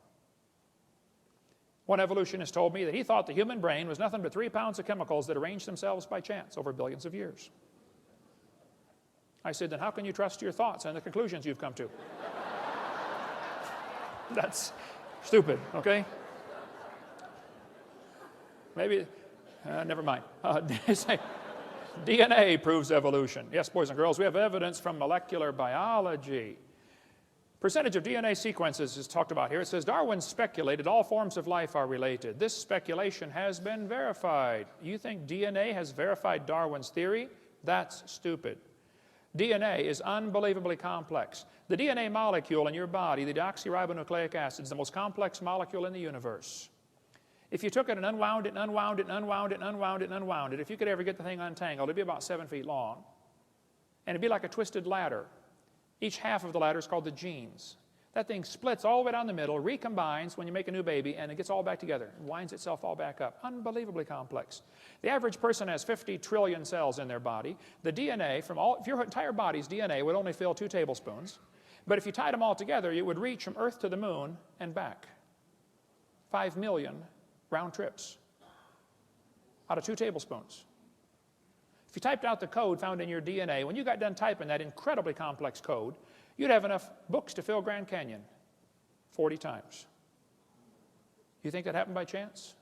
One evolutionist told me that he thought the human brain was nothing but 3 pounds of chemicals that arranged themselves by chance over billions of years. I said, then how can you trust your thoughts and the conclusions you've come to? That's stupid, okay? Maybe, never mind. DNA proves evolution. Yes, boys and girls, we have evidence from molecular biology. Percentage of DNA sequences is talked about here. It says Darwin speculated all forms of life are related. This speculation has been verified. You think DNA has verified Darwin's theory? That's stupid. DNA is unbelievably complex. The DNA molecule in your body, the deoxyribonucleic acid, is the most complex molecule in the universe. If you took it and unwound it and unwound it and unwound it and unwound it and unwound it, if you could ever get the thing untangled, it'd be about 7 feet long. And it'd be like a twisted ladder. Each half of the ladder is called the genes. That thing splits all the way down the middle, recombines when you make a new baby, and it gets all back together and winds itself all back up. Unbelievably complex. The average person has 50 trillion cells in their body. The DNA from all, if your entire body's DNA would only fill 2 tablespoons, but if you tied them all together, it would reach from Earth to the moon and back. 5 million round trips out of 2 tablespoons. If you typed out the code found in your DNA, when you got done typing that incredibly complex code, you'd have enough books to fill Grand Canyon 40 times. You think that happened by chance?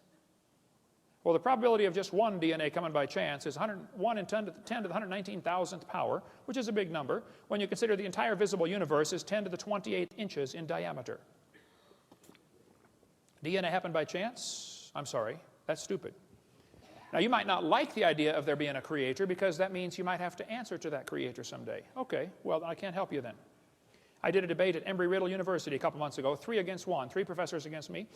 Well, the probability of just one DNA coming by chance is 1 in 10 to the 119,000th power, which is a big number, when you consider the entire visible universe is 10 to the 28th inches in diameter. DNA happened by chance? I'm sorry, that's stupid. Now, you might not like the idea of there being a creator because that means you might have to answer to that creator someday. Okay, well, I can't help you then. I did a debate at Embry-Riddle University a couple months ago, 3 against 1, 3 professors against me.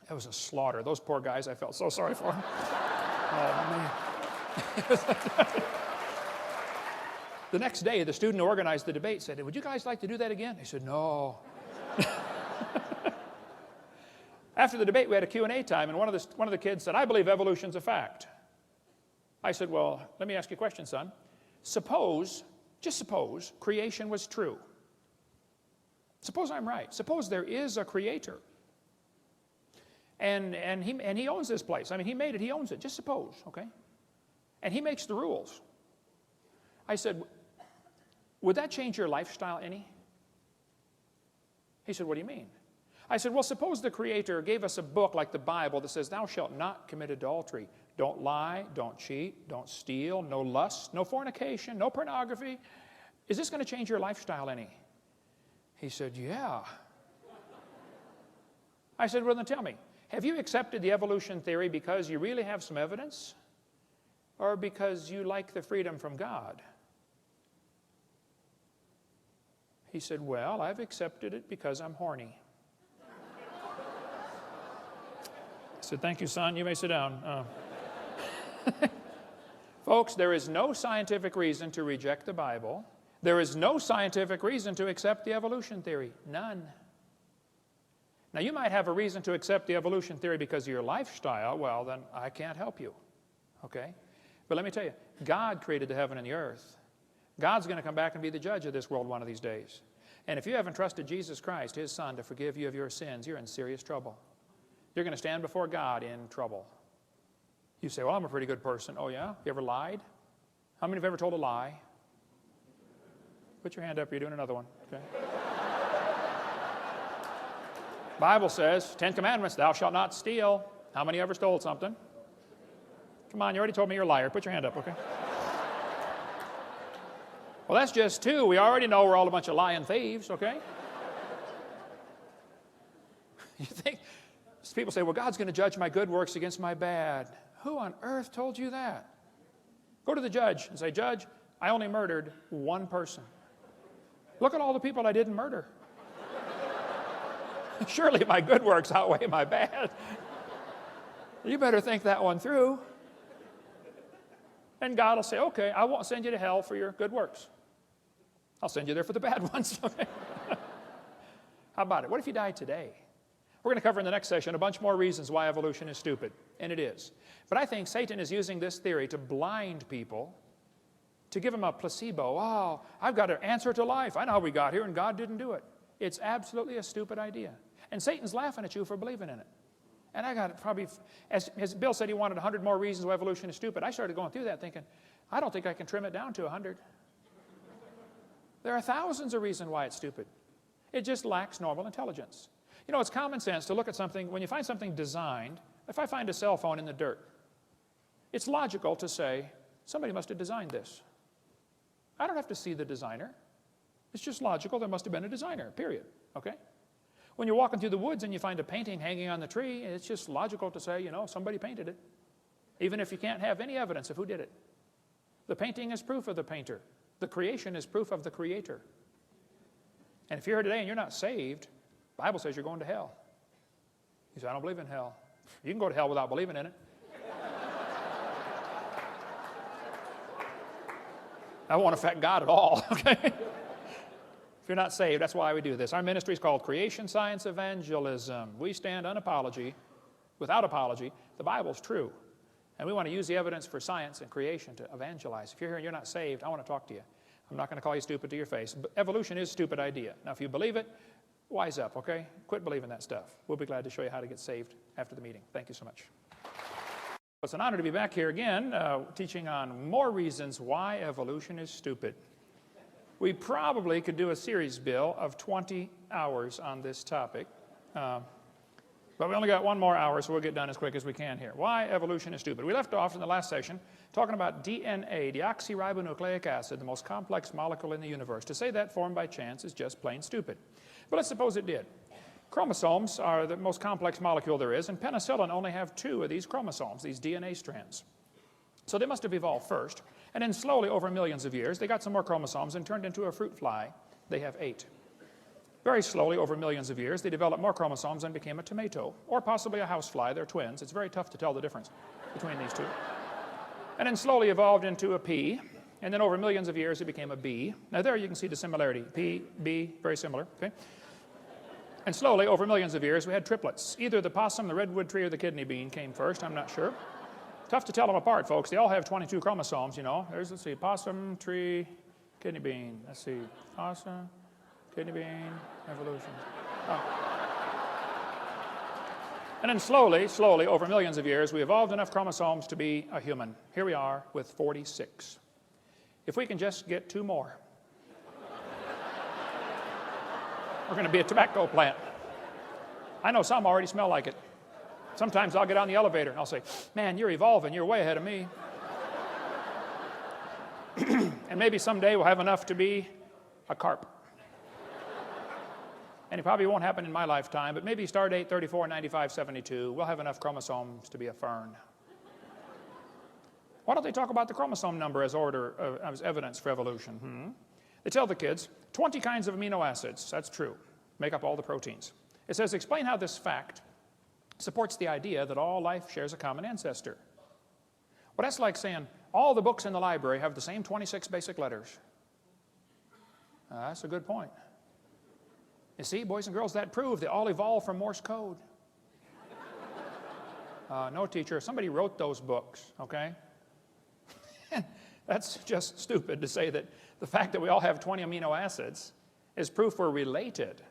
It was a slaughter. Those poor guys, I felt so sorry for them. Oh, man. The next day, the student who organized the debate said, would you guys like to do that again? I said, no. After the debate, we had a Q&A time, and one of the kids said, I believe evolution's a fact. I said, well, let me ask you a question, son. Suppose, just suppose, creation was true. Suppose I'm right. Suppose there is a creator. And he owns this place. I mean, he made it, he owns it. Just suppose, okay? And he makes the rules. I said, would that change your lifestyle any? He said, what do you mean? I said, well, suppose the Creator gave us a book like the Bible that says, thou shalt not commit adultery. Don't lie, don't cheat, don't steal, no lust, no fornication, no pornography. Is this going to change your lifestyle any? He said, yeah. I said, well, then tell me, have you accepted the evolution theory because you really have some evidence, or because you like the freedom from God? He said, well, I've accepted it because I'm horny. I said, thank you, son. You may sit down. Folks, there is no scientific reason to reject the Bible. There is no scientific reason to accept the evolution theory. None. Now, you might have a reason to accept the evolution theory because of your lifestyle. Well, then I can't help you. Okay? But let me tell you, God created the heaven and the earth. God's going to come back and be the judge of this world one of these days. And if you haven't trusted Jesus Christ, His Son, to forgive you of your sins, you're in serious trouble. You're going to stand before God in trouble. You say, well, I'm a pretty good person. Oh, yeah? You ever lied? How many have ever told a lie? Put your hand up. You're doing another one. Okay. Bible says, 10 Commandments, thou shalt not steal. How many ever stole something? Come on, you already told me you're a liar. Put your hand up, okay? Well, that's just 2. We already know we're all a bunch of lying thieves, okay? You think, people say, well, God's going to judge my good works against my bad. Who on earth told you that? Go to the judge and say, Judge, I only murdered 1 person. Look at all the people I didn't murder. Surely my good works outweigh my bad. You better think that one through. And God will say, okay, I won't send you to hell for your good works. I'll send you there for the bad ones. How about it? What if you died today? We're going to cover in the next session a bunch more reasons why evolution is stupid, and it is. But I think Satan is using this theory to blind people, to give them a placebo. Oh, I've got an answer to life. I know how we got here, and God didn't do it. It's absolutely a stupid idea. And Satan's laughing at you for believing in it. And I got probably, as Bill said, he wanted 100 more reasons why evolution is stupid. I started going through that thinking, I don't think I can trim it down to 100. There are thousands of reasons why it's stupid. It just lacks normal intelligence. You know, it's common sense to look at something, when you find something designed, if I find a cell phone in the dirt, it's logical to say, somebody must have designed this. I don't have to see the designer. It's just logical, there must have been a designer, period, okay? When you're walking through the woods and you find a painting hanging on the tree, it's just logical to say, you know, somebody painted it, even if you can't have any evidence of who did it. The painting is proof of the painter. The creation is proof of the Creator. And if you're here today and you're not saved, the Bible says you're going to hell. You say, I don't believe in hell. You can go to hell without believing in it. That won't affect God at all, okay? If you're not saved, that's why we do this. Our ministry is called Creation Science Evangelism. We stand without apology. The Bible's true. And we want to use the evidence for science and creation to evangelize. If you're here and you're not saved, I want to talk to you. I'm not going to call you stupid to your face. But evolution is a stupid idea. Now, if you believe it, wise up, okay? Quit believing that stuff. We'll be glad to show you how to get saved after the meeting. Thank you so much. It's an honor to be back here again, teaching on more reasons why evolution is stupid. We probably could do a series, Bill, of 20 hours on this topic. But we only got 1 more hour, so we'll get done as quick as we can here. Why evolution is stupid. We left off in the last session talking about DNA, deoxyribonucleic acid, the most complex molecule in the universe. To say that formed by chance is just plain stupid. But let's suppose it did. Chromosomes are the most complex molecule there is, and penicillin only have 2 of these chromosomes, these DNA strands. So they must have evolved first, and then slowly over millions of years, they got some more chromosomes and turned into a fruit fly. They have 8. Very slowly over millions of years, they developed more chromosomes and became a tomato, or possibly a housefly. They're twins. It's very tough to tell the difference between these 2. And then slowly evolved into a pea, and then over millions of years, it became a bee. Now there you can see the similarity. Pea, bee, very similar, okay? And slowly, over millions of years, we had triplets. Either the possum, the redwood tree, or the kidney bean came first. I'm not sure. Tough to tell them apart, folks. They all have 22 chromosomes, you know. Let's see, possum, tree, kidney bean. Let's see, possum, Kidney bean, evolution. Oh. And then slowly, over millions of years, we evolved enough chromosomes to be a human. Here we are with 46. If we can just get 2 more, we're going to be a tobacco plant. I know some already smell like it. Sometimes I'll get on the elevator and I'll say, man, you're evolving. You're way ahead of me. And maybe someday we'll have enough to be a carp. And it probably won't happen in my lifetime, but maybe star date 349572, we'll have enough chromosomes to be a fern. Why don't they talk about the chromosome number as evidence for evolution? They tell the kids 20 kinds of amino acids, that's true, make up all the proteins. It says, explain how this fact supports the idea that all life shares a common ancestor. Well, that's like saying all the books in the library have the same 26 basic letters. That's a good point. You see, boys and girls, that proved they all evolved from Morse code. No, teacher, somebody wrote those books, okay? That's just stupid to say that the fact that we all have 20 amino acids is proof we're related.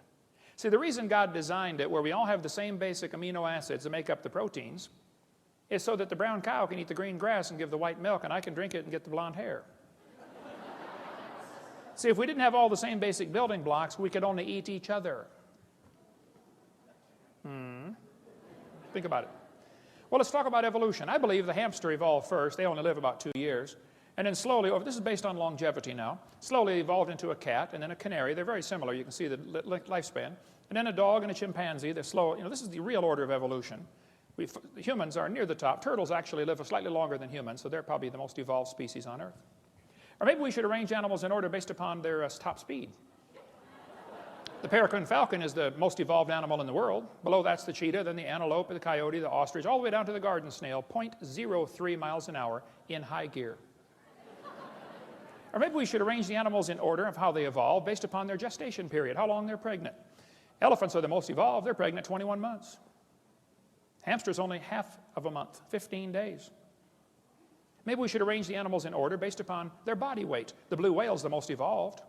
See, the reason God designed it where we all have the same basic amino acids that make up the proteins is so that the brown cow can eat the green grass and give the white milk, and I can drink it and get the blonde hair. See, if we didn't have all the same basic building blocks, we could only eat each other. Think about it. Well, let's talk about evolution. I believe the hamster evolved first. They only live about 2 years. And then slowly, this is based on longevity now, slowly evolved into a cat and then a canary. They're very similar. You can see the lifespan. And then a dog and a chimpanzee. They're slow. This is the real order of evolution. Humans are near the top. Turtles actually live slightly longer than humans, so they're probably the most evolved species on Earth. Or maybe we should arrange animals in order based upon their top speed. The peregrine falcon is the most evolved animal in the world. Below that's the cheetah, then the antelope, the coyote, the ostrich, all the way down to the garden snail, 0.03 miles an hour in high gear. Or maybe we should arrange the animals in order of how they evolve based upon their gestation period, how long they're pregnant. Elephants are the most evolved. They're pregnant 21 months. Hamsters only half of a month, 15 days. Maybe we should arrange the animals in order based upon their body weight. The blue whale's the most evolved.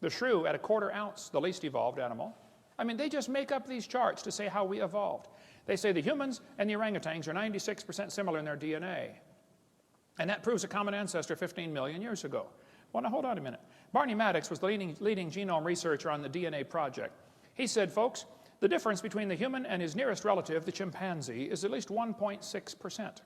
The shrew at 1/4 ounce, the least evolved animal. I mean, they just make up these charts to say how we evolved. They say the humans and the orangutans are 96% similar in their DNA. And that proves a common ancestor 15 million years ago. Well, now hold on a minute. Barney Maddox was the leading genome researcher on the DNA project. He said, folks, the difference between the human and his nearest relative, the chimpanzee, is at least 1.6%.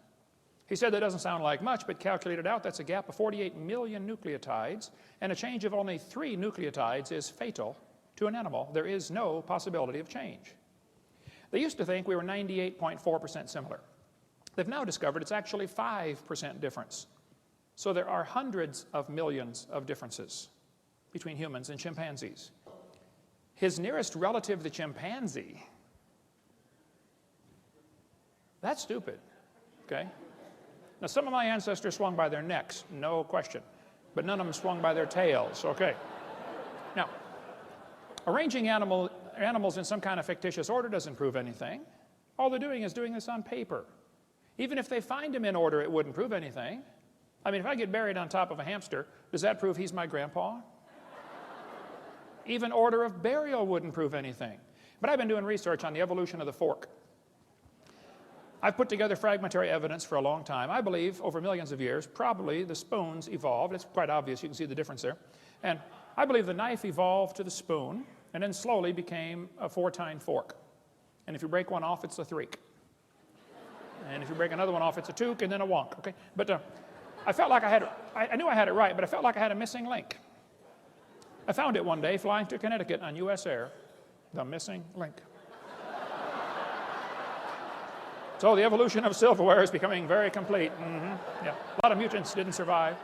He said that doesn't sound like much, but calculated out, that's a gap of 48 million nucleotides, and a change of only 3 nucleotides is fatal to an animal. There is no possibility of change. They used to think we were 98.4% similar. They've now discovered it's actually 5% difference. So there are hundreds of millions of differences between humans and chimpanzees. His nearest relative, the chimpanzee, that's stupid, okay? Now, some of my ancestors swung by their necks, no question, but none of them swung by their tails, okay? Now, arranging animals in some kind of fictitious order doesn't prove anything. All they're doing is doing this on paper. Even if they find them in order, it wouldn't prove anything. I mean, if I get buried on top of a hamster, does that prove he's my grandpa? Even order of burial wouldn't prove anything. But I've been doing research on the evolution of the fork. I've put together fragmentary evidence for a long time. I believe over millions of years, probably the spoons evolved. It's quite obvious. You can see the difference there. And I believe the knife evolved to the spoon and then slowly became a 4-tine fork. And if you break one off, it's a threek. And if you break another one off, it's a took and then a wonk. Okay? But I felt like I knew I had it right, but I felt like I had a missing link. I found it one day flying to Connecticut on U.S. Air, the missing link. So the evolution of silverware is becoming very complete. Yeah. A lot of mutants didn't survive.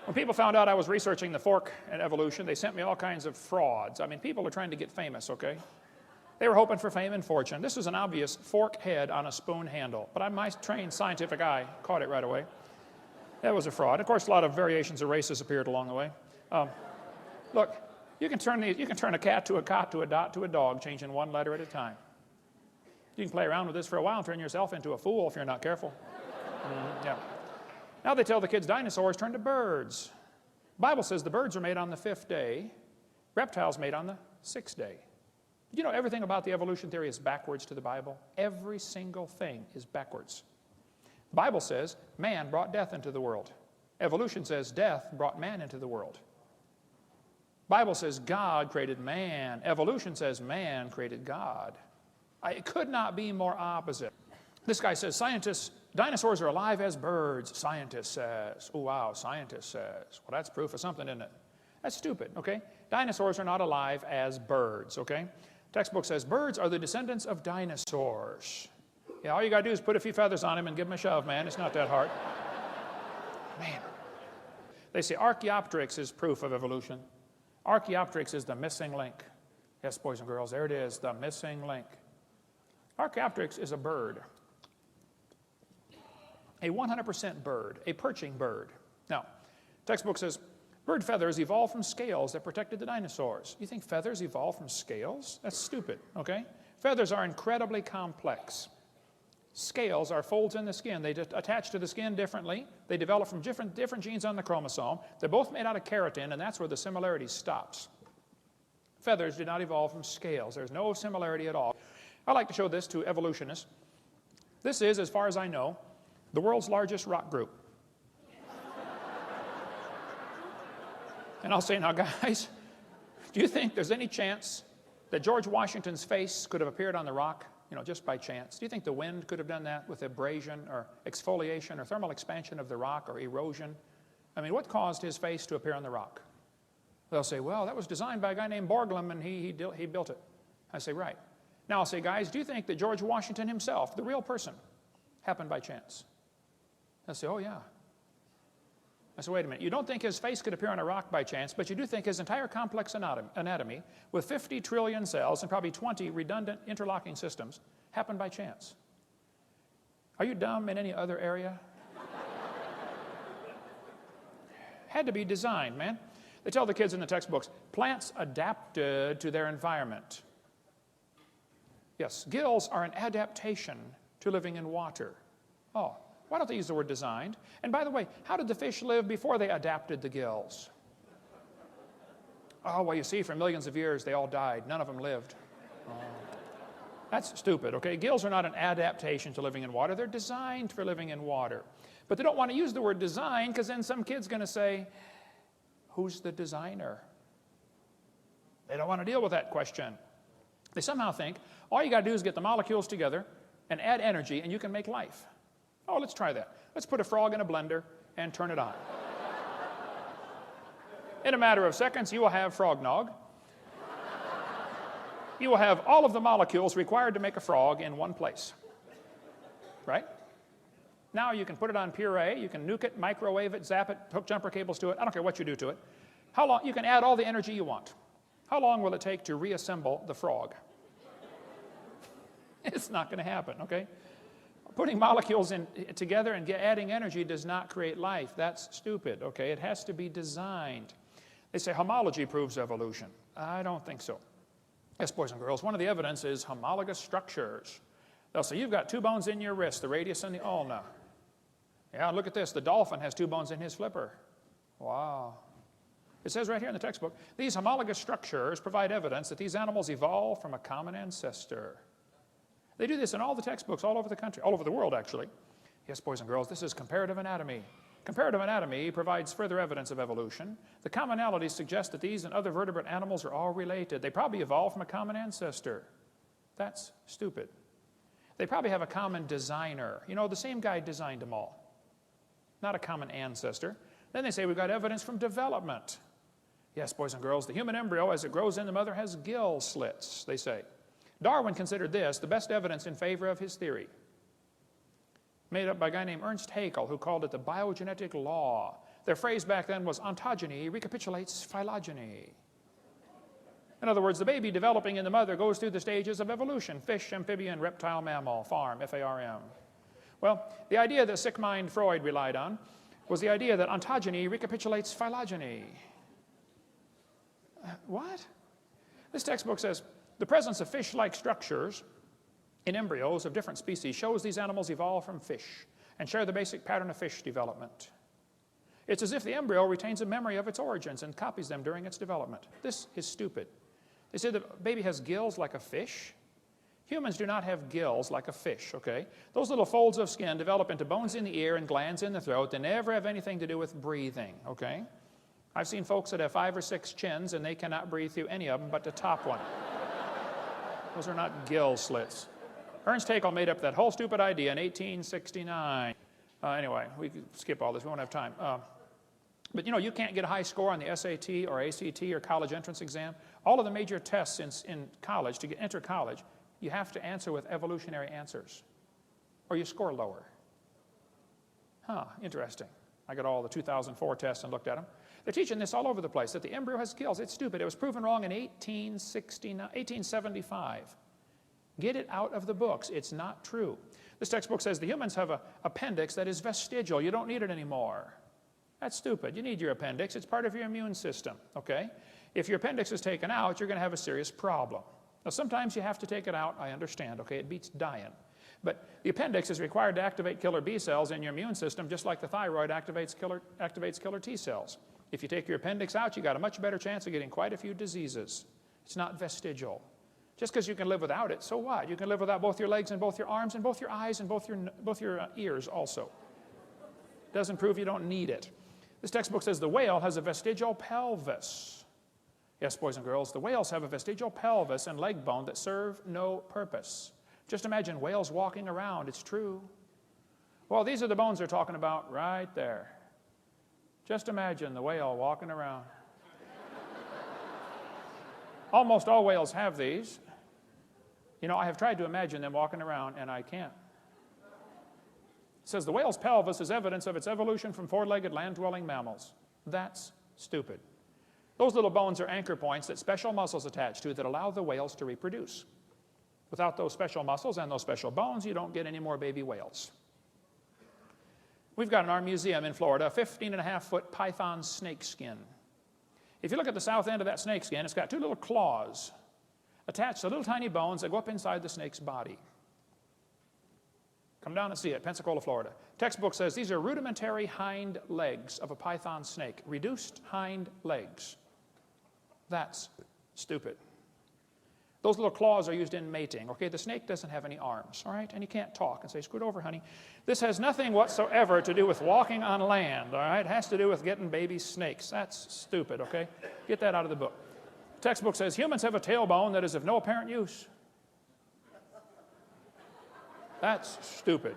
When people found out I was researching the fork and evolution, they sent me all kinds of frauds. I mean, people are trying to get famous, okay? They were hoping for fame and fortune. This was an obvious fork head on a spoon handle, but my trained scientific eye caught it right away. That was a fraud. Of course, a lot of variations of races appeared along the way. Look, you can turn a cat to a cot to a dot to a dog, changing one letter at a time. You can play around with this for a while and turn yourself into a fool if you're not careful. Yeah. Now they tell the kids dinosaurs turned to birds. The Bible says the birds are made on the 5th day, Reptiles made on the 6th day. Did you know everything about the evolution theory is backwards to the Bible? Every single thing is backwards. The Bible says man brought death into the world. Evolution says death brought man into the world. The Bible says God created man. Evolution says man created God. It could not be more opposite. This guy says dinosaurs are alive as birds. Scientist says. Oh, wow, scientist says. Well, that's proof of something, isn't it? That's stupid, okay? Dinosaurs are not alive as birds, okay? Textbook says birds are the descendants of dinosaurs. Yeah, all you got to do is put a few feathers on him and give him a shove, man. It's not that hard. Man. They say Archaeopteryx is proof of evolution. Archaeopteryx is the missing link. Yes, boys and girls, there it is, the missing link. Archaeopteryx is a bird. A 100% bird, a perching bird. Now, textbook says bird feathers evolved from scales that protected the dinosaurs. You think feathers evolved from scales? That's stupid, okay? Feathers are incredibly complex. Scales are folds in the skin. They attach to the skin differently. They develop from different genes on the chromosome. They're both made out of keratin, and that's where the similarity stops. Feathers did not evolve from scales. There's no similarity at all. I like to show this to evolutionists. This is, as far as I know, the world's largest rock group. And I'll say, now guys, do you think there's any chance that George Washington's face could have appeared on the rock, just by chance? Do you think the wind could have done that with abrasion or exfoliation or thermal expansion of the rock or erosion? I mean, what caused his face to appear on the rock? They'll say, well, that was designed by a guy named Borglum, and he built it. I say, right. Now I'll say, guys, do you think that George Washington himself, the real person, happened by chance? They'll say, oh, yeah. I said, wait a minute. You don't think his face could appear on a rock by chance, but you do think his entire complex anatomy with 50 trillion cells and probably 20 redundant interlocking systems happened by chance. Are you dumb in any other area? Had to be designed, man. They tell the kids in the textbooks, plants adapted to their environment. Yes, gills are an adaptation to living in water. Oh. Why don't they use the word designed? And by the way, how did the fish live before they adapted the gills? Oh, well, you see, for millions of years, they all died. None of them lived. Oh. That's stupid, okay? Gills are not an adaptation to living in water. They're designed for living in water. But they don't want to use the word design because then some kid's going to say, who's the designer? They don't want to deal with that question. They somehow think all you got to do is get the molecules together and add energy and you can make life. Oh, let's try that. Let's put a frog in a blender and turn it on. In a matter of seconds, you will have frog nog. You will have all of the molecules required to make a frog in one place. Right? Now you can put it on puree, you can nuke it, microwave it, zap it, hook jumper cables to it. I don't care what you do to it. How long? You can add all the energy you want. How long will it take to reassemble the frog? It's not going to happen, okay? Putting molecules together and adding energy does not create life. That's stupid, okay? It has to be designed. They say homology proves evolution. I don't think so. Yes, boys and girls, one of the evidence is homologous structures. They'll say, you've got 2 bones in your wrist, the radius and the ulna. Yeah, look at this. The dolphin has 2 bones in his flipper. Wow. It says right here in the textbook, these homologous structures provide evidence that these animals evolved from a common ancestor. They do this in all the textbooks all over the country, all over the world, actually. Yes, boys and girls, this is comparative anatomy. Comparative anatomy provides further evidence of evolution. The commonalities suggest that these and other vertebrate animals are all related. They probably evolved from a common ancestor. That's stupid. They probably have a common designer. The same guy designed them all. Not a common ancestor. Then they say we've got evidence from development. Yes, boys and girls, the human embryo, as it grows in the mother, has gill slits, they say. Darwin considered this the best evidence in favor of his theory, made up by a guy named Ernst Haeckel, who called it the biogenetic law. Their phrase back then was ontogeny recapitulates phylogeny. In other words, the baby developing in the mother goes through the stages of evolution: fish, amphibian, reptile, mammal, farm, F-A-R-M. Well, the idea that sick mind Freud relied on was the idea that ontogeny recapitulates phylogeny. What? This textbook says, the presence of fish-like structures in embryos of different species shows these animals evolved from fish and share the basic pattern of fish development. It's as if the embryo retains a memory of its origins and copies them during its development. This is stupid. They say the baby has gills like a fish. Humans do not have gills like a fish, okay? Those little folds of skin develop into bones in the ear and glands in the throat. They never have anything to do with breathing, okay? I've seen folks that have 5 or 6 chins and they cannot breathe through any of them but the top one. Those are not gill slits. Ernst Haeckel made up that whole stupid idea in 1869. Anyway, we can skip all this. We won't have time. But you know, you can't get a high score on the SAT or ACT or college entrance exam. All of the major tests in college, to enter college, you have to answer with evolutionary answers, or you score lower. Huh, interesting. I got all the 2004 tests and looked at them. They're teaching this all over the place, that the embryo has gills. It's stupid. It was proven wrong in 1875. Get it out of the books. It's not true. This textbook says the humans have an appendix that is vestigial. You don't need it anymore. That's stupid. You need your appendix. It's part of your immune system, okay? If your appendix is taken out, you're going to have a serious problem. Now, sometimes you have to take it out. I understand, okay? It beats dying. But the appendix is required to activate killer B cells in your immune system, just like the thyroid activates killer T cells. If you take your appendix out, you got a much better chance of getting quite a few diseases. It's not vestigial. Just because you can live without it, so what? You can live without both your legs and both your arms and both your eyes and both your ears also. Doesn't prove you don't need it. This textbook says the whale has a vestigial pelvis. Yes, boys and girls, the whales have a vestigial pelvis and leg bone that serve no purpose. Just imagine whales walking around. It's true. Well, these are the bones they're talking about right there. Just imagine the whale walking around. Almost all whales have these. You know, I have tried to imagine them walking around, and I can't. It says the whale's pelvis is evidence of its evolution from 4-legged land-dwelling mammals. That's stupid. Those little bones are anchor points that special muscles attach to that allow the whales to reproduce. Without those special muscles and those special bones, you don't get any more baby whales. We've got in our museum in Florida a 15.5-foot python snake skin. If you look at the south end of that snake skin, it's got 2 little claws attached to little tiny bones that go up inside the snake's body. Come down and see it, Pensacola, Florida. Textbook says these are rudimentary hind legs of a python snake. Reduced hind legs. That's stupid. Those little claws are used in mating. Okay, the snake doesn't have any arms, all right? And you can't talk and say, scoot over, honey. This has nothing whatsoever to do with walking on land, all right? It has to do with getting baby snakes. That's stupid, okay? Get that out of the book. Textbook says humans have a tailbone that is of no apparent use. That's stupid.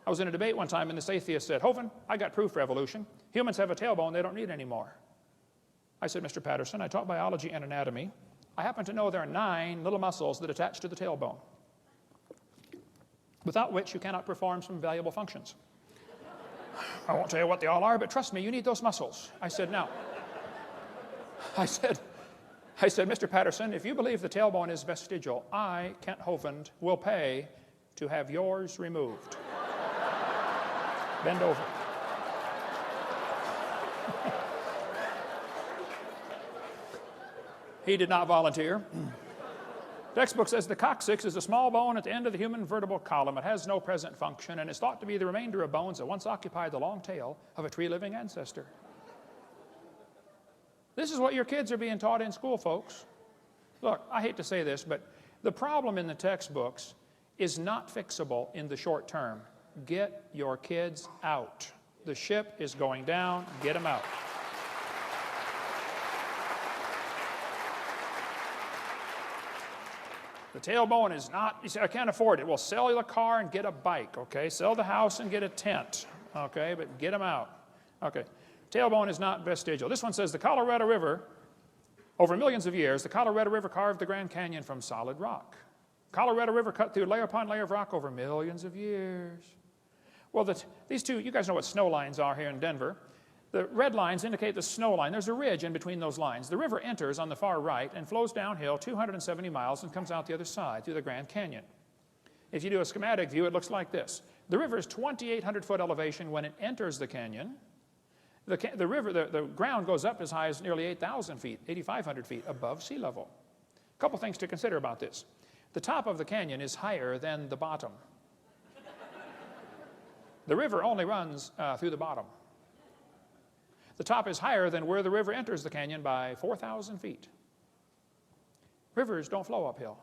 I was in a debate one time and this atheist said, Hovind, I got proof for evolution. Humans have a tailbone they don't need anymore. I said, Mr. Patterson, I taught biology and anatomy. I happen to know there are 9 little muscles that attach to the tailbone, without which you cannot perform some valuable functions. I won't tell you what they all are, but trust me, you need those muscles. I said, now, I said, Mr. Patterson, if you believe the tailbone is vestigial, I, Kent Hovind, will pay to have yours removed. Bend over. He did not volunteer. Textbook says the coccyx is a small bone at the end of the human vertebral column. It has no present function and is thought to be the remainder of bones that once occupied the long tail of a tree-living ancestor. This is what your kids are being taught in school, folks. Look, I hate to say this, but the problem in the textbooks is not fixable in the short term. Get your kids out. The ship is going down. Get them out. The tailbone is not, you say, I can't afford it. Well, sell the car and get a bike, okay? Sell the house and get a tent, okay? But get them out. Okay. Tailbone is not vestigial. This one says the Colorado River, over millions of years, the Colorado River carved the Grand Canyon from solid rock. Colorado River cut through layer upon layer of rock over millions of years. Well, these two, you guys know what snow lines are here in Denver. The red lines indicate the snow line. There's a ridge in between those lines. The river enters on the far right and flows downhill 270 miles and comes out the other side through the Grand Canyon. If you do a schematic view, it looks like this. The river is 2,800-foot elevation when it enters the canyon. The ground goes up as high as nearly 8,000 feet, 8,500 feet above sea level. A couple things to consider about this. The top of the canyon is higher than the bottom. The river only runs through the bottom. The top is higher than where the river enters the canyon by 4,000 feet. Rivers don't flow uphill.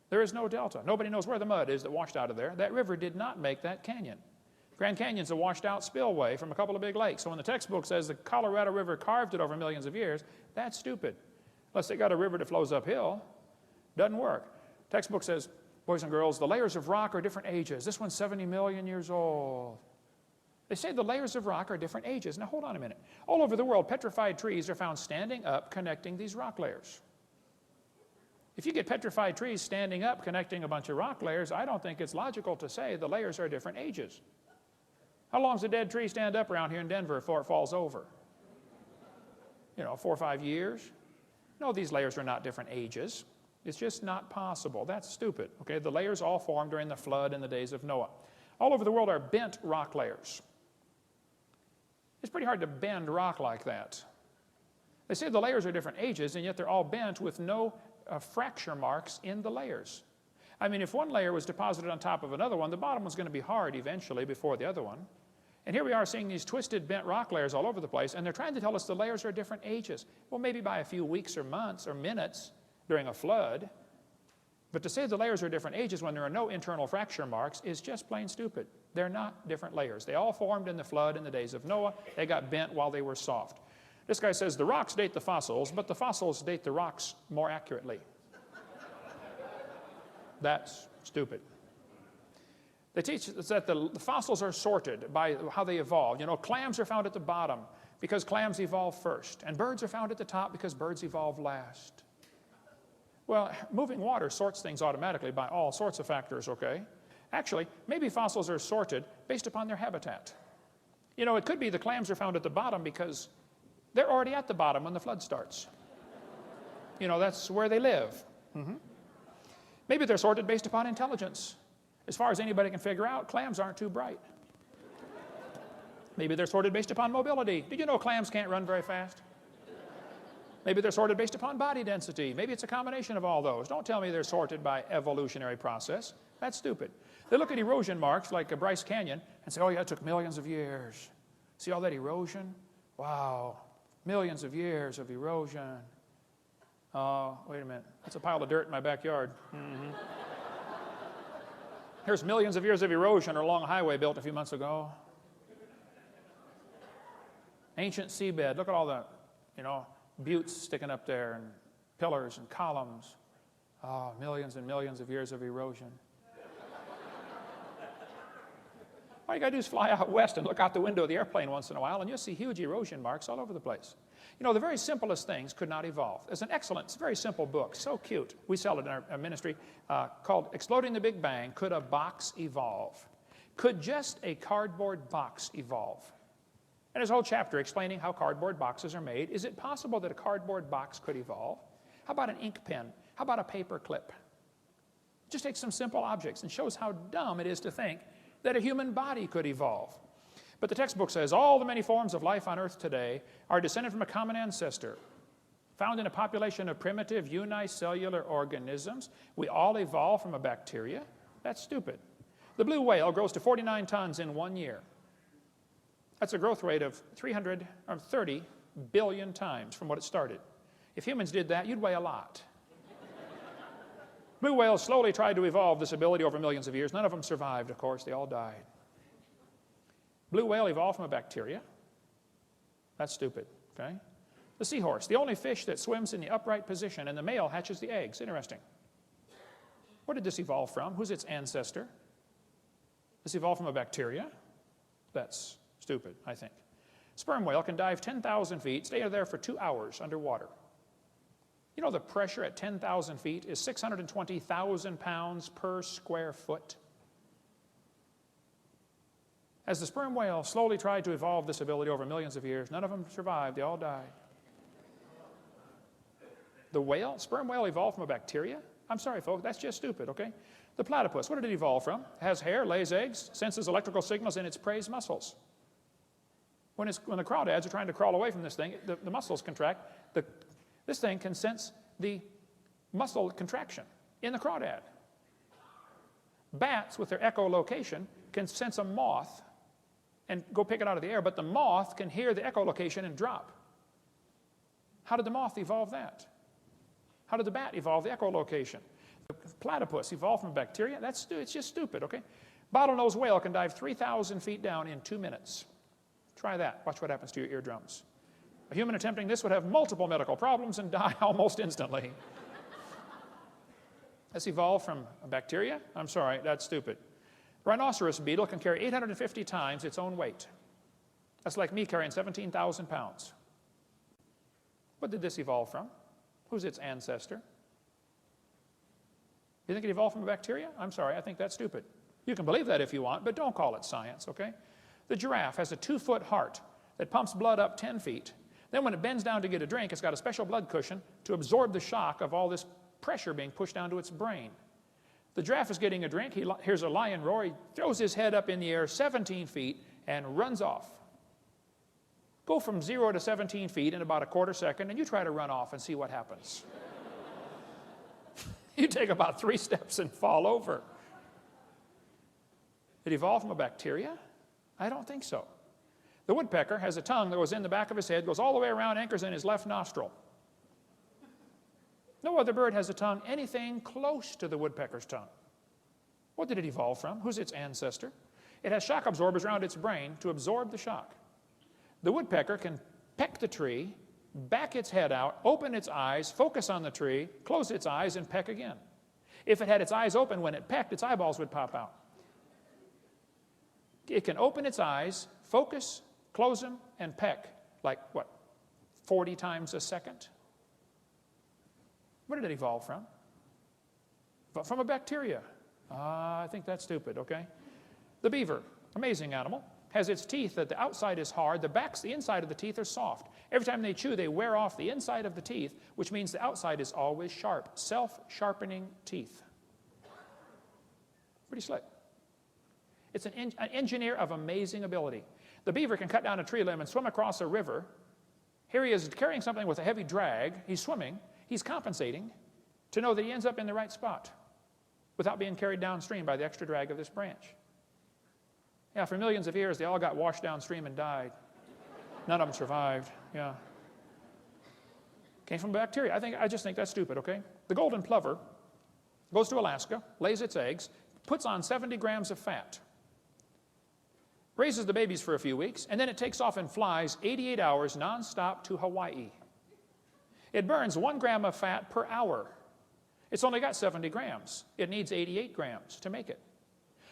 There is no delta. Nobody knows where the mud is that washed out of there. That river did not make that canyon. Grand Canyon's a washed out spillway from a couple of big lakes. So when the textbook says the Colorado River carved it over millions of years, that's stupid. Unless they got a river that flows uphill, doesn't work. Textbook says, boys and girls, the layers of rock are different ages. This one's 70 million years old. They say the layers of rock are different ages. Now hold on a minute. All over the world, petrified trees are found standing up connecting these rock layers. If you get petrified trees standing up connecting a bunch of rock layers, I don't think it's logical to say the layers are different ages. How long does a dead tree stand up around here in Denver before it falls over? 4 or 5 years? No, these layers are not different ages. It's just not possible. That's stupid. Okay, the layers all formed during the flood in the days of Noah. All over the world are bent rock layers. It's pretty hard to bend rock like that. They say the layers are different ages, and yet they're all bent with no fracture marks in the layers. I mean, if one layer was deposited on top of another one, the bottom was going to be hard eventually before the other one. And here we are seeing these twisted, bent rock layers all over the place, and they're trying to tell us the layers are different ages. Well, maybe by a few weeks or months or minutes during a flood. But to say the layers are different ages when there are no internal fracture marks is just plain stupid. They're not different layers. They all formed in the flood in the days of Noah. They got bent while they were soft. This guy says the rocks date the fossils, but the fossils date the rocks more accurately. That's stupid. They teach us that the fossils are sorted by how they evolved. Clams are found at the bottom because clams evolved first, and birds are found at the top because birds evolved last. Well, moving water sorts things automatically by all sorts of factors, okay? Actually, maybe fossils are sorted based upon their habitat. It could be the clams are found at the bottom because they're already at the bottom when the flood starts. That's where they live. Maybe they're sorted based upon intelligence. As far as anybody can figure out, clams aren't too bright. Maybe they're sorted based upon mobility. Did you know clams can't run very fast? Maybe they're sorted based upon body density. Maybe it's a combination of all those. Don't tell me they're sorted by evolutionary process. That's stupid. They look at erosion marks like a Bryce Canyon and say, oh yeah, it took millions of years. See all that erosion? Wow, millions of years of erosion. Oh, wait a minute. That's a pile of dirt in my backyard. Here's millions of years of erosion along a highway built a few months ago. Ancient seabed. Look at all the, buttes sticking up there and pillars and columns. Oh, millions and millions of years of erosion. All you got to do is fly out west and look out the window of the airplane once in a while, and you'll see huge erosion marks all over the place. The very simplest things could not evolve. There's an excellent, very simple book, so cute. We sell it in our ministry, called Exploding the Big Bang, Could a Box Evolve? Could just a cardboard box evolve? And there's a whole chapter explaining how cardboard boxes are made. Is it possible that a cardboard box could evolve? How about an ink pen? How about a paper clip? Just takes some simple objects and shows how dumb it is to think that a human body could evolve. But the textbook says all the many forms of life on earth today are descended from a common ancestor, found in a population of primitive unicellular organisms. We all evolved from a bacteria. That's stupid. The blue whale grows to 49 tons in 1 year. That's a growth rate of 330 billion times from what it started. If humans did that, you'd weigh a lot. Blue whales slowly tried to evolve this ability over millions of years. None of them survived, of course. They all died. Blue whale evolved from a bacteria. That's stupid, okay? The seahorse, the only fish that swims in the upright position, and the male hatches the eggs. Interesting. Where did this evolve from? Who's its ancestor? This evolved from a bacteria? That's stupid, I think. Sperm whale can dive 10,000 feet, stay there for 2 hours underwater. The pressure at 10,000 feet is 620,000 pounds per square foot. As the sperm whale slowly tried to evolve this ability over millions of years, none of them survived. They all died. The sperm whale evolved from a bacteria? I'm sorry, folks, that's just stupid, okay? The platypus, what did it evolve from? It has hair, lays eggs, senses electrical signals in its prey's muscles. When the crawdads are trying to crawl away from this thing, the muscles contract. This thing can sense the muscle contraction in the crawdad. Bats, with their echolocation, can sense a moth and go pick it out of the air, but the moth can hear the echolocation and drop. How did the moth evolve that? How did the bat evolve the echolocation? The platypus evolved from bacteria? It's just stupid, okay? Bottlenose whale can dive 3,000 feet down in 2 minutes. Try that. Watch what happens to your eardrums. A human attempting this would have multiple medical problems and die almost instantly. This evolved from a bacteria? I'm sorry, that's stupid. Rhinoceros beetle can carry 850 times its own weight. That's like me carrying 17,000 pounds. What did this evolve from? Who's its ancestor? You think it evolved from a bacteria? I'm sorry, I think that's stupid. You can believe that if you want, but don't call it science, okay? The giraffe has a 2-foot heart that pumps blood up 10 feet. Then when it bends down to get a drink, it's got a special blood cushion to absorb the shock of all this pressure being pushed down to its brain. The giraffe is getting a drink. He hears a lion roar. He throws his head up in the air 17 feet and runs off. Go from 0 to 17 feet in about a quarter second, and you try to run off and see what happens. You take about 3 steps and fall over. It evolved from a bacteria? I don't think so. The woodpecker has a tongue that goes in the back of his head, goes all the way around, anchors in his left nostril. No other bird has a tongue anything close to the woodpecker's tongue. What did it evolve from? Who's its ancestor? It has shock absorbers around its brain to absorb the shock. The woodpecker can peck the tree, back its head out, open its eyes, focus on the tree, close its eyes, and peck again. If it had its eyes open when it pecked, its eyeballs would pop out. It can open its eyes, focus, close them, and peck, like, 40 times a second? Where did it evolve from? From a bacteria. I think that's stupid, okay? The beaver, amazing animal, has its teeth that the outside is hard, the inside of the teeth are soft. Every time they chew, they wear off the inside of the teeth, which means the outside is always sharp. Self-sharpening teeth. Pretty slick. It's an engineer of amazing ability. The beaver can cut down a tree limb and swim across a river. Here he is carrying something with a heavy drag. He's swimming. He's compensating to know that he ends up in the right spot without being carried downstream by the extra drag of this branch. Yeah, for millions of years, they all got washed downstream and died. None of them survived, yeah. Came from bacteria. I just think that's stupid, okay? The golden plover goes to Alaska, lays its eggs, puts on 70 grams of fat, raises the babies for a few weeks, and then it takes off and flies 88 hours nonstop to Hawaii. It burns 1 gram of fat per hour. It's only got 70 grams. It needs 88 grams to make it.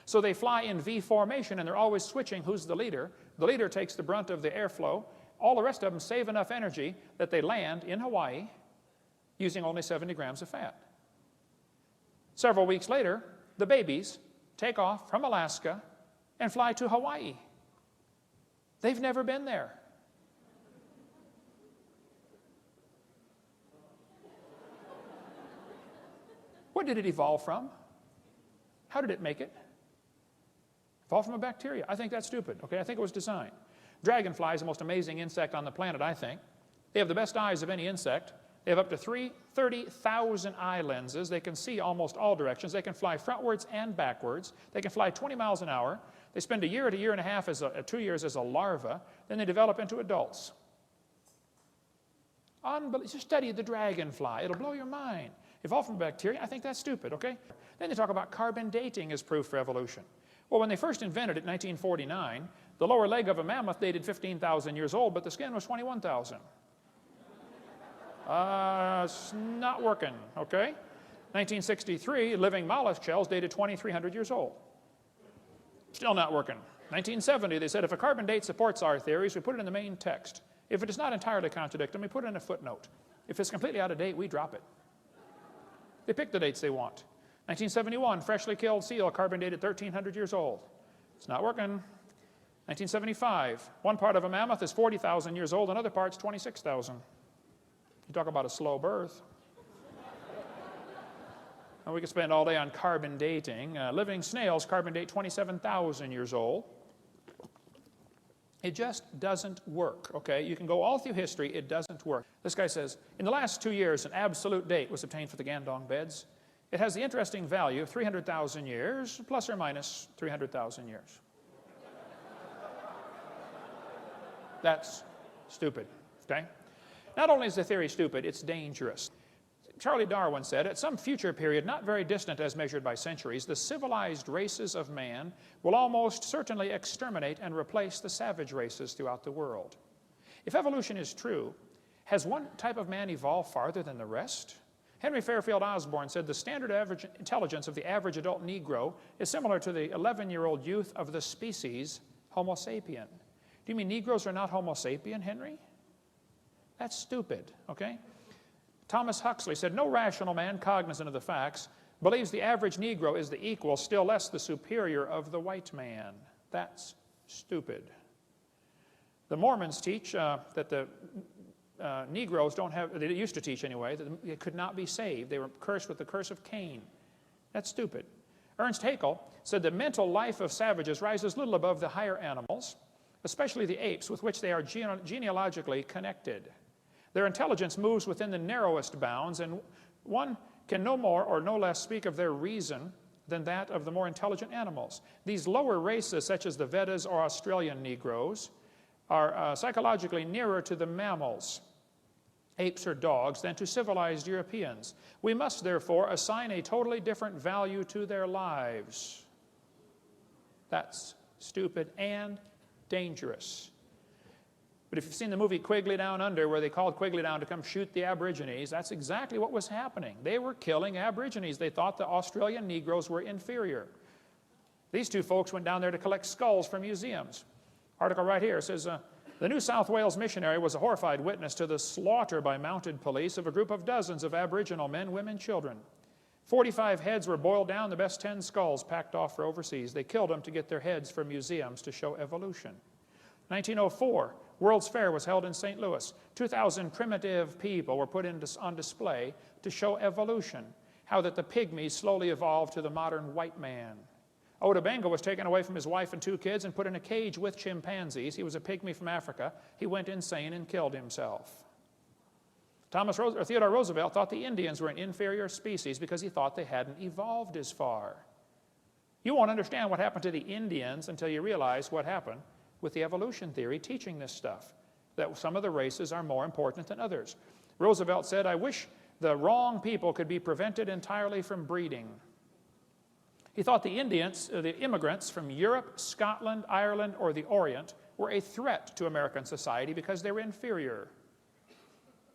So they fly in V formation, and they're always switching who's the leader. The leader takes the brunt of the airflow. All the rest of them save enough energy that they land in Hawaii using only 70 grams of fat. Several weeks later, the babies take off from Alaska and fly to Hawaii. They've never been there. What did it evolve from? How did it make it? Evolved from a bacteria. I think that's stupid, okay? I think it was designed. Dragonfly is the most amazing insect on the planet, I think. They have the best eyes of any insect. They have up to 30,000 eye lenses. They can see almost all directions. They can fly frontwards and backwards. They can fly 20 miles an hour. They spend a year to a year and a half, 2 years as a larva. Then they develop into adults. Just study the dragonfly. It'll blow your mind. Evolved from bacteria, I think that's stupid, okay? Then they talk about carbon dating as proof for evolution. Well, when they first invented it in 1949, the lower leg of a mammoth dated 15,000 years old, but the skin was 21,000. It's not working, okay? 1963, living mollusk shells dated 2,300 years old. Still not working. 1970, they said if a carbon date supports our theories, we put it in the main text. If it does not entirely contradict them, we put it in a footnote. If it's completely out of date, we drop it. They pick the dates they want. 1971, freshly killed seal, carbon dated 1,300 years old. It's not working. 1975, one part of a mammoth is 40,000 years old, another part's 26,000. You talk about a slow birth. And we could spend all day on carbon dating. Living snails carbon date 27,000 years old. It just doesn't work, okay? You can go all through history, it doesn't work. This guy says, in the last 2 years, an absolute date was obtained for the Gandong beds. It has the interesting value of 300,000 years, plus or minus 300,000 years. That's stupid, okay? Not only is the theory stupid, it's dangerous. Charlie Darwin said, at some future period, not very distant as measured by centuries, the civilized races of man will almost certainly exterminate and replace the savage races throughout the world. If evolution is true, has one type of man evolved farther than the rest? Henry Fairfield Osborn said the standard average intelligence of the average adult Negro is similar to the 11-year-old youth of the species Homo sapien. Do you mean Negroes are not Homo sapien, Henry? That's stupid, okay? Thomas Huxley said, no rational man cognizant of the facts believes the average Negro is the equal, still less the superior of the white man. That's stupid. The Mormons teach that the Negroes don't have, they used to teach anyway, that they could not be saved. They were cursed with the curse of Cain. That's stupid. Ernst Haeckel said the mental life of savages rises little above the higher animals, especially the apes, with which they are genealogically connected. Their intelligence moves within the narrowest bounds, and one can no more or no less speak of their reason than that of the more intelligent animals. These lower races, such as the Vedas or Australian Negroes, are psychologically nearer to the mammals, apes or dogs, than to civilized Europeans. We must, therefore, assign a totally different value to their lives. That's stupid and dangerous. But if you've seen the movie Quigley Down Under, where they called Quigley down to come shoot the Aborigines, that's exactly what was happening. They were killing Aborigines. They thought the Australian Negroes were inferior. These two folks went down there to collect skulls from museums. Article right here says, the New South Wales missionary was a horrified witness to the slaughter by mounted police of a group of dozens of Aboriginal men, women, children. 45 heads were boiled down, the best 10 skulls packed off for overseas. They killed them to get their heads for museums to show evolution. 1904, World's Fair was held in St. Louis. 2,000 primitive people were put on display to show evolution, how that the pygmies slowly evolved to the modern white man. Oda Benga was taken away from his wife and 2 kids and put in a cage with chimpanzees. He was a pygmy from Africa. He went insane and killed himself. Theodore Roosevelt thought the Indians were an inferior species because he thought they hadn't evolved as far. You won't understand what happened to the Indians until you realize what happened with the evolution theory teaching this stuff, that some of the races are more important than others. Roosevelt said, I wish the wrong people could be prevented entirely from breeding. He thought the Indians, the immigrants from Europe, Scotland, Ireland, or the Orient were a threat to American society because they were inferior.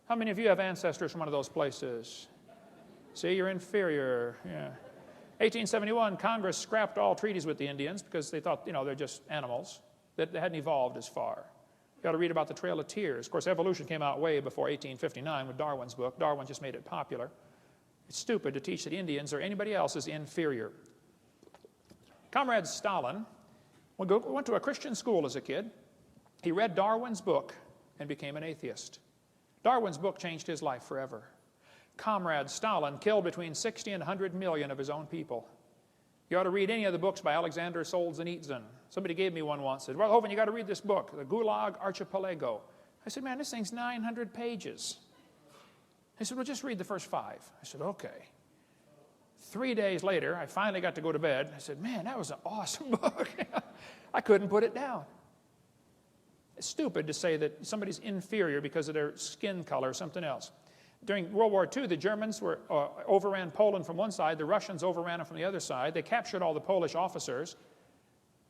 How many of you have ancestors from one of those places? See, you're inferior. Yeah. 1871, Congress scrapped all treaties with the Indians because they thought, they're just animals, that they hadn't evolved as far. You ought to read about the Trail of Tears. Of course, evolution came out way before 1859 with Darwin's book. Darwin just made it popular. It's stupid to teach that Indians or anybody else is inferior. Comrade Stalin went to a Christian school as a kid. He read Darwin's book and became an atheist. Darwin's book changed his life forever. Comrade Stalin killed between 60 and 100 million of his own people. You ought to read any of the books by Alexander Solzhenitsyn. Somebody gave me one once, said, well, Hovind, you got to read this book, The Gulag Archipelago. I said, man, this thing's 900 pages. He said, well, just read the first 5. I said, okay. 3 days later, I finally got to go to bed. I said, man, that was an awesome book. I couldn't put it down. It's stupid to say that somebody's inferior because of their skin color or something else. During World War II, the Germans overran Poland from one side. The Russians overran them from the other side. They captured all the Polish officers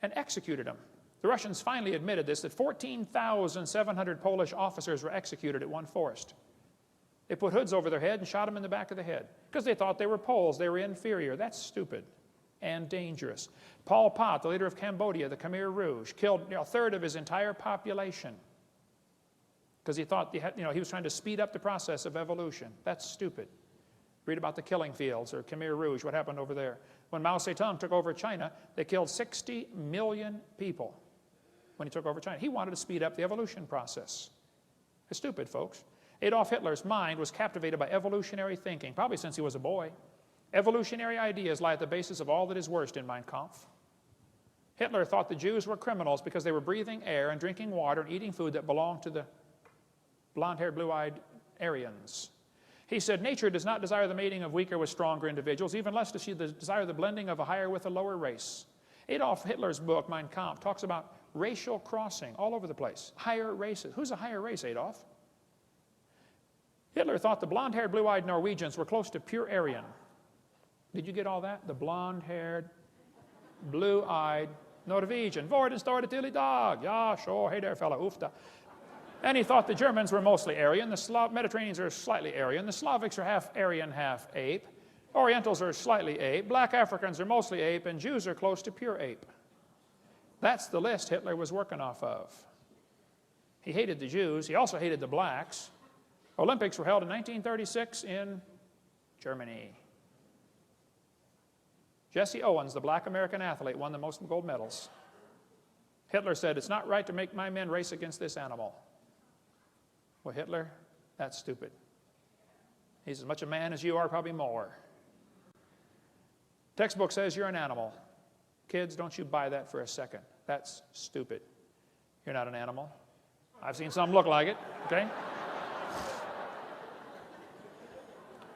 and executed them. The Russians finally admitted this, that 14,700 Polish officers were executed at one forest. They put hoods over their head and shot them in the back of the head because they thought they were Poles. They were inferior. That's stupid and dangerous. Pol Pot, the leader of Cambodia, the Khmer Rouge, killed a third of his entire population because he thought he was trying to speed up the process of evolution. That's stupid. Read about the killing fields or Khmer Rouge, what happened over there. When Mao Zedong took over China, they killed 60 million people when he took over China. He wanted to speed up the evolution process. It's stupid, folks. Adolf Hitler's mind was captivated by evolutionary thinking, probably since he was a boy. Evolutionary ideas lie at the basis of all that is worst in Mein Kampf. Hitler thought the Jews were criminals because they were breathing air and drinking water and eating food that belonged to the blonde-haired, blue-eyed Aryans. He said, nature does not desire the mating of weaker with stronger individuals, even less does she desire the blending of a higher with a lower race. Adolf Hitler's book, Mein Kampf, talks about racial crossing all over the place. Higher races. Who's a higher race, Adolf? Hitler thought the blonde-haired, blue-eyed Norwegians were close to pure Aryan. Did you get all that? The blonde-haired, blue-eyed Norwegian. Vorden står det till idag. Ja, sure. Hey there, fella. Ufta. And he thought the Germans were mostly Aryan. The Mediterraneans are slightly Aryan. The Slavics are half Aryan, half ape. Orientals are slightly ape. Black Africans are mostly ape. And Jews are close to pure ape. That's the list Hitler was working off of. He hated the Jews. He also hated the blacks. Olympics were held in 1936 in Germany. Jesse Owens, the black American athlete, won the most gold medals. Hitler said, it's not right to make my men race against this animal. Well, Hitler, that's stupid. He's as much a man as you are, probably more. Textbook says you're an animal. Kids, don't you buy that for a second. That's stupid. You're not an animal. I've seen some look like it, okay?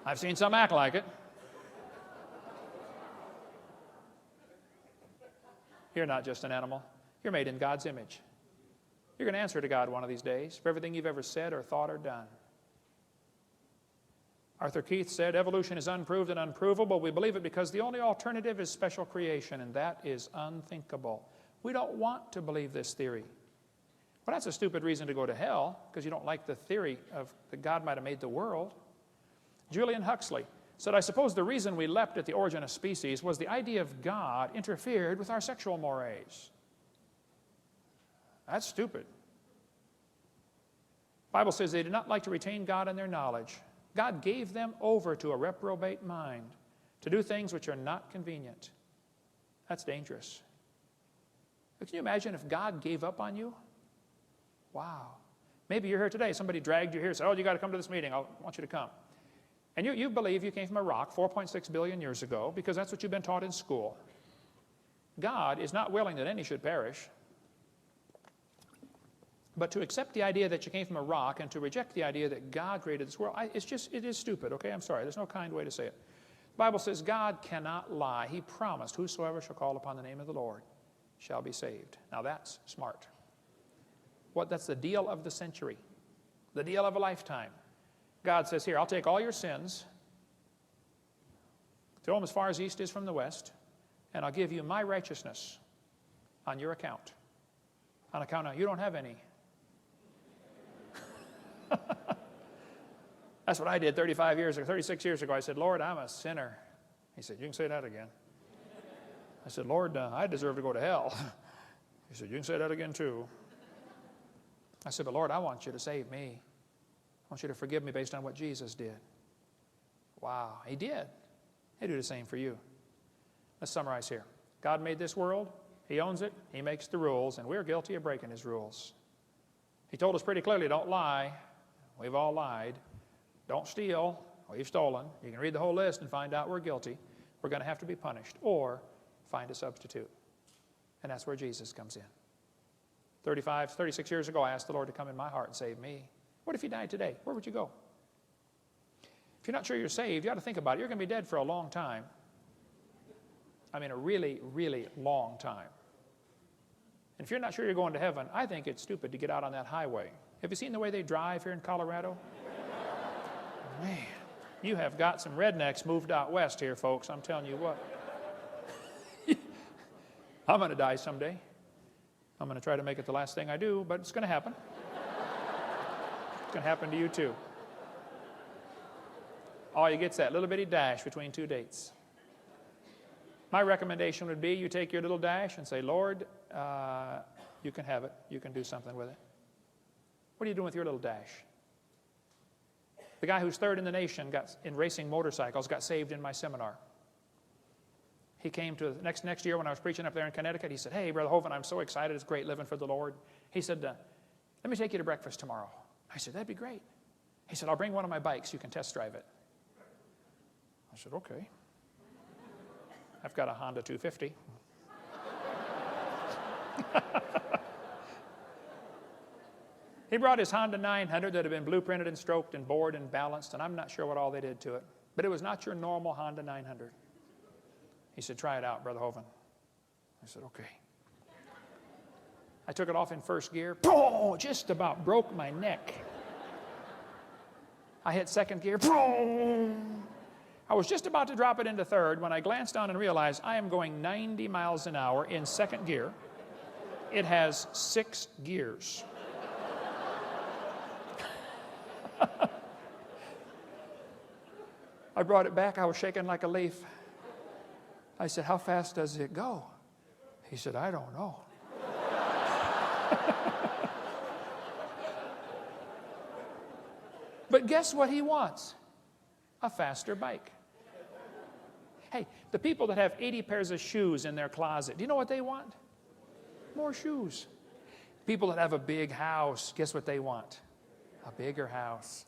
I've seen some act like it. You're not just an animal. You're made in God's image. You're going to answer to God one of these days for everything you've ever said or thought or done. Arthur Keith said, evolution is unproved and unprovable. We believe it because the only alternative is special creation, and that is unthinkable. We don't want to believe this theory. Well, that's a stupid reason to go to hell, because you don't like the theory of that God might have made the world. Julian Huxley said, I suppose the reason we leapt at the origin of species was the idea of God interfered with our sexual mores. That's stupid. The Bible says they did not like to retain God in their knowledge. God gave them over to a reprobate mind to do things which are not convenient. That's dangerous. But can you imagine if God gave up on you? Wow. Maybe you're here today. Somebody dragged you here and said, oh, you got to come to this meeting. I want you to come. And you believe you came from a rock 4.6 billion years ago because that's what you've been taught in school. God is not willing that any should perish. But to accept the idea that you came from a rock and to reject the idea that God created this world, it is stupid, okay? I'm sorry. There's no kind way to say it. The Bible says God cannot lie. He promised, whosoever shall call upon the name of the Lord shall be saved. Now that's smart. That's the deal of the century, the deal of a lifetime. God says, here, I'll take all your sins, throw them as far as east is from the west, and I'll give you my righteousness on your account. On account of you don't have any. That's what I did 36 years ago. I said, Lord, I'm a sinner. He said, you can say that again. I said, Lord, I deserve to go to hell. He said, you can say that again too. I said, but Lord, I want you to save me. I want you to forgive me based on what Jesus did. Wow, he did. He'll do the same for you. Let's summarize here. God made this world. He owns it. He makes the rules, and we're guilty of breaking his rules. He told us pretty clearly, don't lie. We've all lied. Don't steal. We've stolen. You can read the whole list and find out we're guilty. We're going to have to be punished or find a substitute. And that's where Jesus comes in. 36 years ago, I asked the Lord to come in my heart and save me. What if you died today? Where would you go? If you're not sure you're saved, you ought to think about it. You're going to be dead for a long time. I mean, a really, really long time. And if you're not sure you're going to heaven, I think it's stupid to get out on that highway. Have you seen the way they drive here in Colorado? Man, you have got some rednecks moved out west here, folks. I'm telling you what. I'm going to die someday. I'm going to try to make it the last thing I do, but it's going to happen. It's going to happen to you too. All you get's that little bitty dash between two dates. My recommendation would be you take your little dash and say, Lord, you can have it. You can do something with it. What are you doing with your little dash? The guy who's third in the nation in racing motorcycles got saved in my seminar. He came to next year when I was preaching up there in Connecticut. He said, hey, Brother Hovind, I'm so excited. It's great living for the Lord. He said, let me take you to breakfast tomorrow. I said, that'd be great. He said, I'll bring one of my bikes. You can test drive it. I said, okay. I've got a Honda 250. He brought his Honda 900 that had been blueprinted and stroked and bored and balanced, and I'm not sure what all they did to it. But it was not your normal Honda 900. He said, try it out, Brother Hovind. I said, okay. I took it off in first gear. Boom! Just about broke my neck. I hit second gear. Boom! I was just about to drop it into third when I glanced down and realized I am going 90 miles an hour in second gear. It has 6 gears. I brought it back. I was shaking like a leaf. I said, how fast does it go? He said, I don't know. But guess what he wants? A faster bike. Hey, the people that have 80 pairs of shoes in their closet, do you know what they want? More shoes. People that have a big house, guess what they want? A bigger house.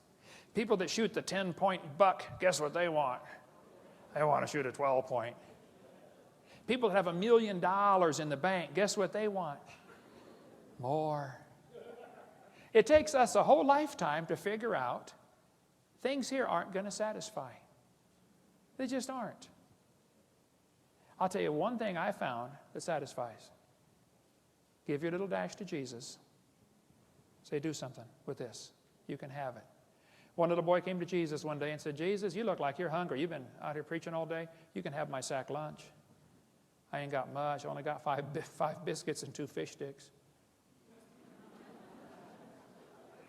People that shoot the 10-point buck, guess what they want? They want to shoot a 12-point. People that have $1 million in the bank, guess what they want? More. It takes us a whole lifetime to figure out things here aren't going to satisfy. They just aren't. I'll tell you one thing I found that satisfies. Give your little dash to Jesus. Say, do something with this. You can have it. One little boy came to Jesus one day and said, Jesus, you look like you're hungry. You've been out here preaching all day. You can have my sack lunch. I ain't got much. I only got five biscuits and 2 fish sticks.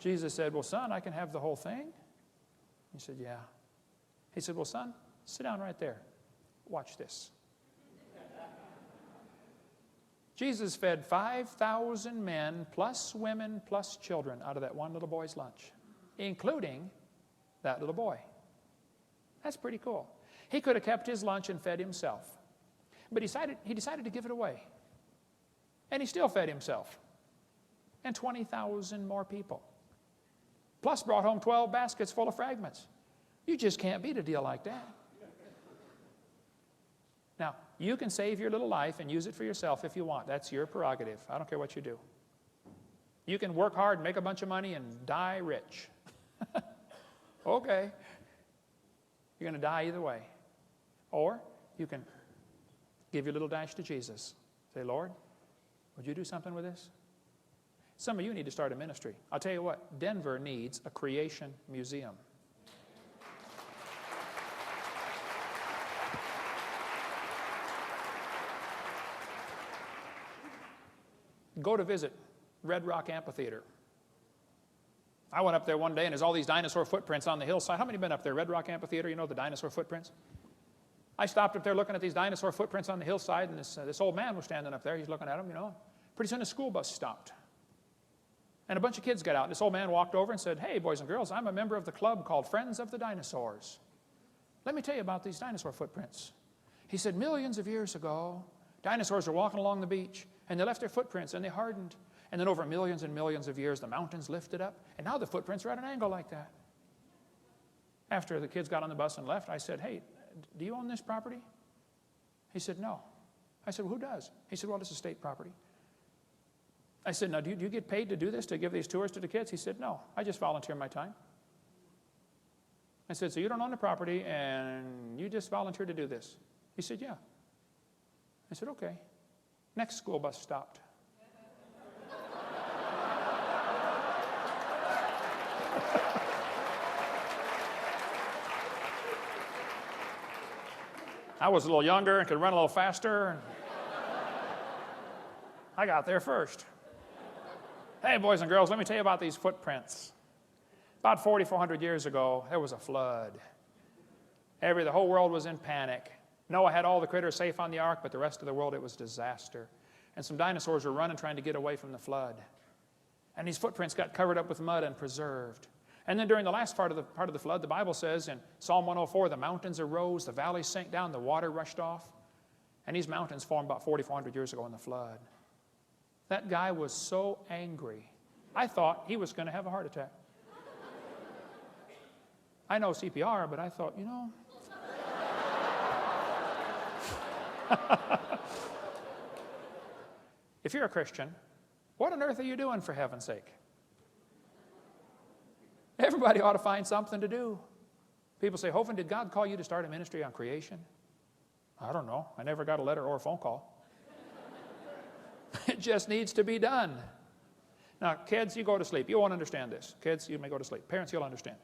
Jesus said, well, son, I can have the whole thing. He said, yeah. He said, well, son, sit down right there. Watch this. Jesus fed 5,000 men plus women plus children out of that one little boy's lunch, including that little boy. That's pretty cool. He could have kept his lunch and fed himself, but he decided to give it away. And he still fed himself and 20,000 more people. Plus brought home 12 baskets full of fragments. You just can't beat a deal like that. Now, you can save your little life and use it for yourself if you want. That's your prerogative. I don't care what you do. You can work hard, make a bunch of money, and die rich. Okay. You're going to die either way. Or you can give your little dash to Jesus. Say, Lord, would you do something with this? Some of you need to start a ministry. I'll tell you what, Denver needs a creation museum. Go to visit Red Rock Amphitheater. I went up there one day and there's all these dinosaur footprints on the hillside. How many have been up there? Red Rock Amphitheater, you know, the dinosaur footprints? I stopped up there looking at these dinosaur footprints on the hillside, and this old man was standing up there. He's looking at them, you know. Pretty soon a school bus stopped. And a bunch of kids got out. And this old man walked over and said, hey, boys and girls, I'm a member of the club called Friends of the Dinosaurs. Let me tell you about these dinosaur footprints. He said, millions of years ago, dinosaurs were walking along the beach, and they left their footprints, and they hardened. And then over millions and millions of years, the mountains lifted up, and now the footprints are at an angle like that. After the kids got on the bus and left, I said, hey, do you own this property? He said, no. I said, well, who does? He said, well, this is state property. I said, now, do you get paid to do this, to give these tours to the kids? He said, no, I just volunteer my time. I said, so you don't own the property, and you just volunteer to do this? He said, yeah. I said, okay. Next school bus stopped. I was a little younger and could run a little faster. I got there first. Hey, boys and girls, let me tell you about these footprints. About 4,400 years ago, there was a flood. The whole world was in panic. Noah had all the critters safe on the ark, but the rest of the world, it was disaster. And some dinosaurs were running, trying to get away from the flood. And these footprints got covered up with mud and preserved. And then during the last part of the flood, the Bible says in Psalm 104, the mountains arose, the valleys sank down, the water rushed off. And these mountains formed about 4,400 years ago in the flood. That guy was so angry, I thought he was going to have a heart attack. I know CPR, but I thought, you know. If you're a Christian, what on earth are you doing, for heaven's sake? Everybody ought to find something to do. People say, Hovind, did God call you to start a ministry on creation? I don't know. I never got a letter or a phone call. It just needs to be done. Now, kids, you go to sleep. You won't understand this. Kids, you may go to sleep. Parents, you'll understand.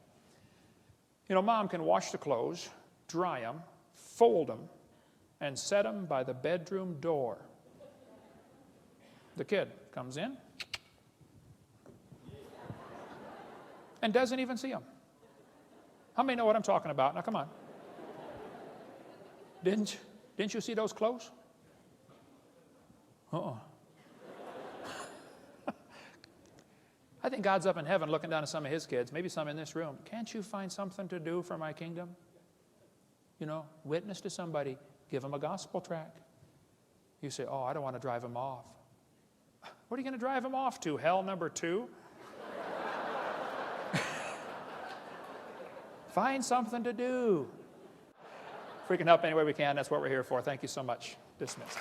You know, mom can wash the clothes, dry them, fold them, and set them by the bedroom door. The kid comes in and doesn't even see them. How many know what I'm talking about? Now, come on. Didn't you see those clothes? I think God's up in heaven looking down at some of his kids, maybe some in this room. Can't you find something to do for my kingdom? You know, witness to somebody. Give them a gospel tract. You say, oh, I don't want to drive them off. What are you going to drive them off to? Hell number 2? Find something to do. If we can help any way we can, that's what we're here for. Thank you so much. Dismissed.